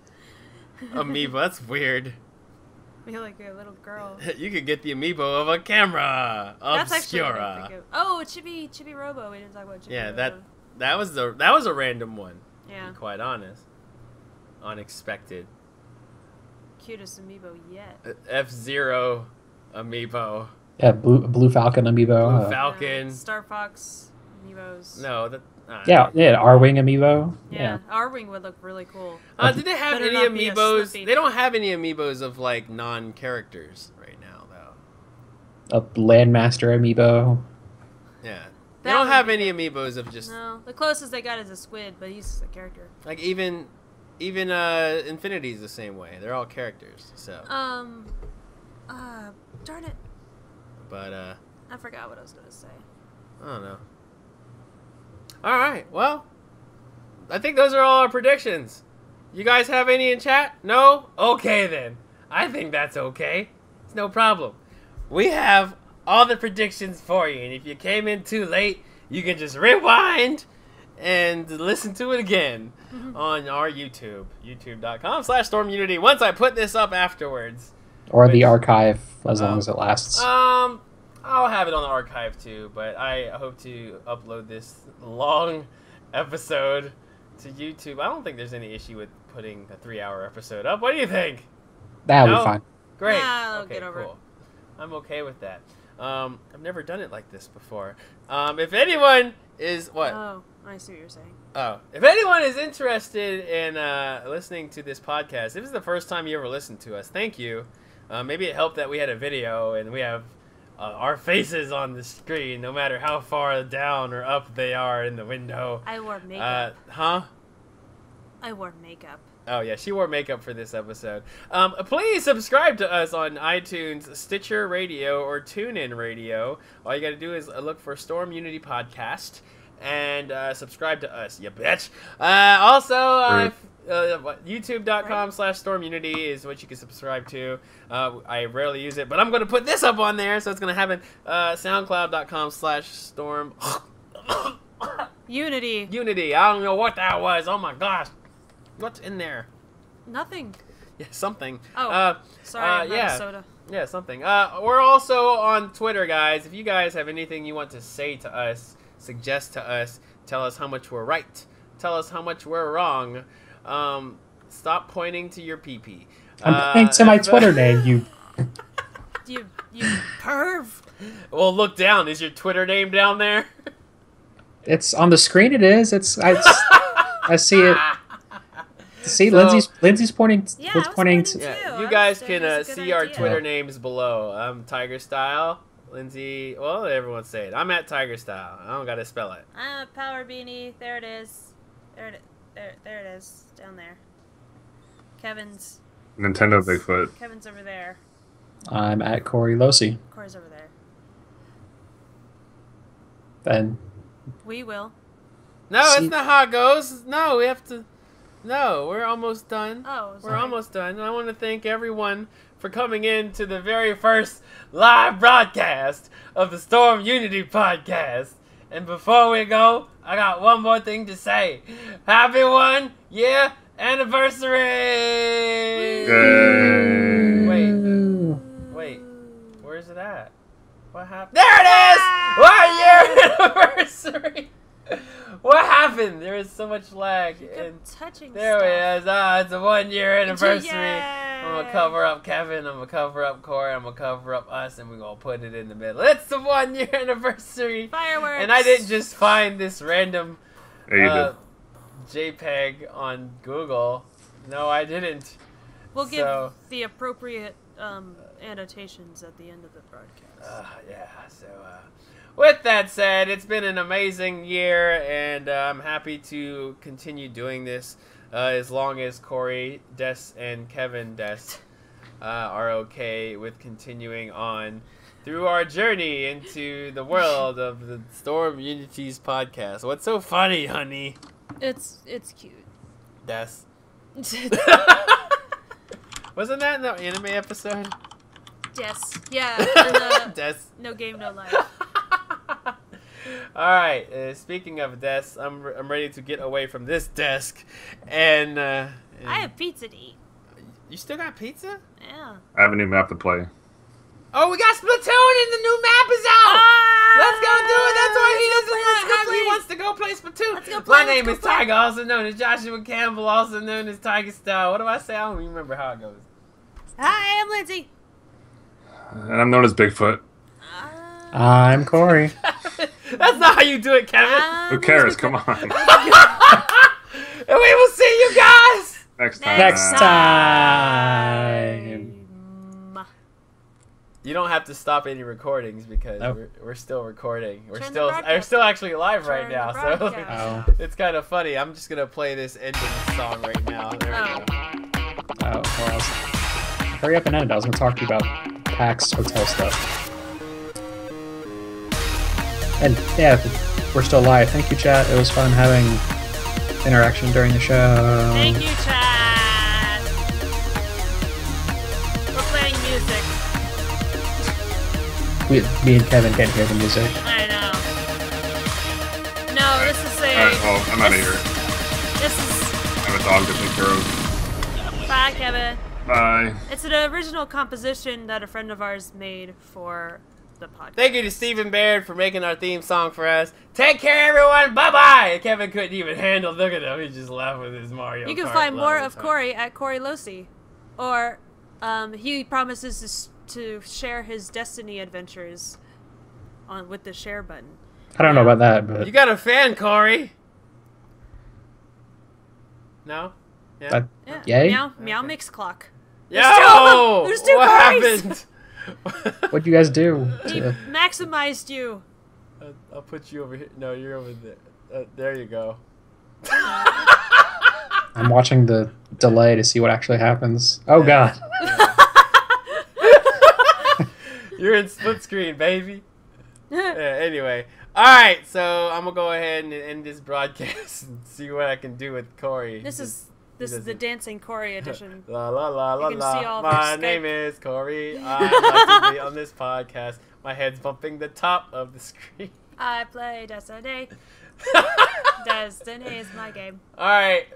S1: amiibo. That's weird.
S2: You're like a little girl.
S1: You could get the amiibo of a camera.
S2: That's actually what I
S1: Obscura.
S2: think of. Oh, Chibi Robo. We didn't talk about Chibi
S1: Yeah,
S2: Robo.
S1: that was a random one.
S2: Yeah.
S1: To be quite honest. Unexpected.
S2: Cutest amiibo yet.
S1: F-Zero amiibo.
S3: Yeah, Blue Falcon amiibo.
S1: Blue
S3: uh,
S1: Falcon.
S2: Yeah, Star Fox amiibos.
S1: No, that.
S3: yeah, R-Wing amiibo.
S2: Yeah, R-Wing would look really cool.
S1: Did they have
S2: Better
S1: any
S2: not be a
S1: amiibos?
S2: Slippy.
S1: They don't have any amiibos of like non-characters right now, though.
S3: A Landmaster amiibo.
S1: Yeah. They
S2: That
S1: don't
S2: would
S1: have
S2: be
S1: any amiibos of just
S2: No, the closest they got is a squid, but he's a character.
S1: like even Infinity's the same way. They're all characters. So,
S2: Darn it.
S1: but
S2: I forgot what I was gonna say.
S1: I don't know. All right. Well, I think those are all our predictions. You guys have any in chat? No? Okay then. I think that's okay. It's no problem. We have all the predictions for you, and if you came in too late, you can just rewind and listen to it again on our YouTube, youtube.com/StormUnity. Once I put this up afterwards.
S3: Or the archive, as long as it lasts.
S1: I'll have it on the archive too, but I hope to upload this long episode to YouTube. I don't think there's any issue with putting a 3-hour episode up. What do you think?
S3: That'll
S1: No?
S3: be fine.
S1: Great.
S2: Nah, I'll
S1: Okay,
S2: get over
S1: cool. I'm okay with that. I've never done it like this before. If anyone is what?
S2: Oh, I see what you're saying.
S1: Oh, if anyone is interested in listening to this podcast, if this is the first time you ever listened to us, thank you. Maybe it helped that we had a video and we have our faces on the screen, no matter how far down or up they are in the window.
S2: I wore makeup.
S1: Huh?
S2: I wore makeup.
S1: Oh yeah, she wore makeup for this episode. Please subscribe to us on iTunes, Stitcher Radio, or TuneIn Radio. All you got to do is look for Storm Unity Podcast and subscribe to us, you bitch. Also, YouTube.com/StormUnity is what you can subscribe to. I rarely use it, but I'm going to put this up on there, so it's going to happen. SoundCloud.com/Storm.
S2: Unity.
S1: Unity. I don't know what that was. Oh my gosh. What's in there?
S2: Nothing.
S1: Yeah, something.
S2: Oh, sorry, I'm out of
S1: yeah.
S2: soda.
S1: Yeah, something. We're also on Twitter, guys. If you guys have anything you want to say to us, suggest to us, tell us how much we're right, tell us how much we're wrong, stop pointing to your pee-pee.
S3: I'm pointing to my Twitter name, you...
S2: You perv.
S1: Well, look down. Is your Twitter name down there?
S3: It's on the screen, it is. I see it. See,
S1: So-
S3: Lindsay's pointing.
S2: Yeah, I was
S3: pointing
S2: pointing
S3: to.
S2: too.
S1: Yeah,
S2: I
S1: you
S2: was
S1: guys
S2: saying
S1: can
S2: it's a good
S1: see our
S2: idea.
S1: Twitter names below. I'm Tiger Style. Lindsay, well, everyone say it. I'm at Tiger Style. I don't gotta spell it.
S2: I'm a Power Beanie. There it is. There it is. Down there. Kevin's
S4: Nintendo Bigfoot.
S2: over there.
S3: I'm at Corey Losi.
S2: Corey's over there.
S3: And
S2: We will.
S1: No,
S3: See-
S1: that's not how it goes. No, we have to. No, we're almost done.
S2: Oh,
S1: We're
S2: sorry.
S1: almost done. And I want to thank everyone for coming in to the very first live broadcast of the Storm Unity podcast. And before we go, I got one more thing to say. Happy 1 year anniversary!
S4: Yay.
S1: Wait. Wait. What happened? There it is! 1 year anniversary! What happened? There is so much lag.
S2: You
S1: And
S2: kept touching
S1: there
S2: stuff.
S1: it is. Ah, it's a 1 year anniversary.
S2: Yay!
S1: I'm gonna cover up Kevin. I'm gonna cover up Corey. I'm gonna cover up us, and we're gonna put it in the middle. It's the 1 year anniversary.
S2: Fireworks.
S1: And I didn't just find this random
S4: Yeah, you did.
S1: JPEG on Google. No, I didn't.
S2: We'll give
S1: So-
S2: the appropriate annotations at the end of the broadcast.
S1: Yeah, so with that said, it's been an amazing year, and I'm happy to continue doing this as long as Corey, Des, and Kevin Des are okay with continuing on through our journey into the world of the Storm Unities podcast. What's so funny, honey?
S2: It's cute.
S1: Des. Wasn't that in the anime episode?
S2: Yes. Yeah. And,
S1: Des.
S2: no game, no life.
S1: All right. Speaking of desks, I'm ready to get away from this desk, and
S2: I have pizza to eat.
S1: you still got pizza?
S2: Yeah.
S4: I have a new map to play.
S1: Oh, we got Splatoon, and the new map is out. Let's go do it. That's why he doesn't. He wants to go play Splatoon.
S2: Let's go play,
S1: My name
S2: let's
S1: is
S2: go play.
S1: Tiger, also known as Joshua Campbell, also known as Tiger Style. What do I say? I don't even remember how it goes.
S2: Hi, I'm Lindsay.
S4: And I'm known as Bigfoot.
S3: I'm Corey.
S1: That's not how you do it, Kevin.
S4: Who cares? Come on.
S1: And we will see you guys.
S4: Next time.
S3: Next time.
S1: You don't have to stop any recordings because
S3: Nope.
S1: we're still recording. We're
S2: Turn the
S1: still
S2: broadcast
S1: still actually live right
S2: Turn
S1: now,
S2: the
S1: so
S2: broadcast.
S3: Oh.
S1: it's kind of funny. I'm just gonna play this ending song right now. There we
S2: Oh.
S1: go.
S3: Oh, well, hurry up and end it. I was going to talk to you about PAX hotel stuff. And yeah, we're still live. Thank you, chat. It was fun having interaction during the show.
S2: Thank you, Chad. We're playing music.
S3: Me and Kevin can't hear the music.
S2: I know. No, this is a.
S4: Alright, well, I'm out of here.
S2: This is.
S4: I have a dog to take care of.
S2: Bye, Kevin.
S4: Bye.
S2: It's an original composition that a friend of ours made for the podcast.
S1: Thank you to Stephen Baird for making our theme song for us. Take care, everyone. Bye bye. Kevin couldn't even handle. Look at him. He's just laughing with his Mario.
S2: You can
S1: Kart
S2: find more
S1: all the
S2: of
S1: time.
S2: Corey at Corey Losi. Or he promises to share his Destiny adventures with the share button.
S3: I don't know about that, but
S1: You got a fan, Corey? No. Yeah.
S3: that,
S2: Yeah.
S3: Yay?
S2: Meow, meow
S1: Okay.
S2: mix clock.
S1: Yo!
S2: There's two
S1: What
S2: Corys!
S1: happened?
S3: what'd you guys do?
S2: He
S3: To,
S2: maximized you.
S1: I'll put you over here. No, you're over there. There you go.
S3: I'm watching the delay to see what actually happens. Oh god.
S1: You're in split screen, baby. Yeah, anyway. Alright, so I'm gonna go ahead and end this broadcast and see what I can do with Corey.
S2: This is the
S1: doesn't-
S2: dancing Corey edition.
S1: La la la la
S2: You can see
S1: la.
S2: all of our
S1: My
S2: Skype.
S1: name is Corey. I'd like to be on this podcast. My head's bumping the top of the screen.
S2: I play Destiny. Destiny is my game.
S1: Alright.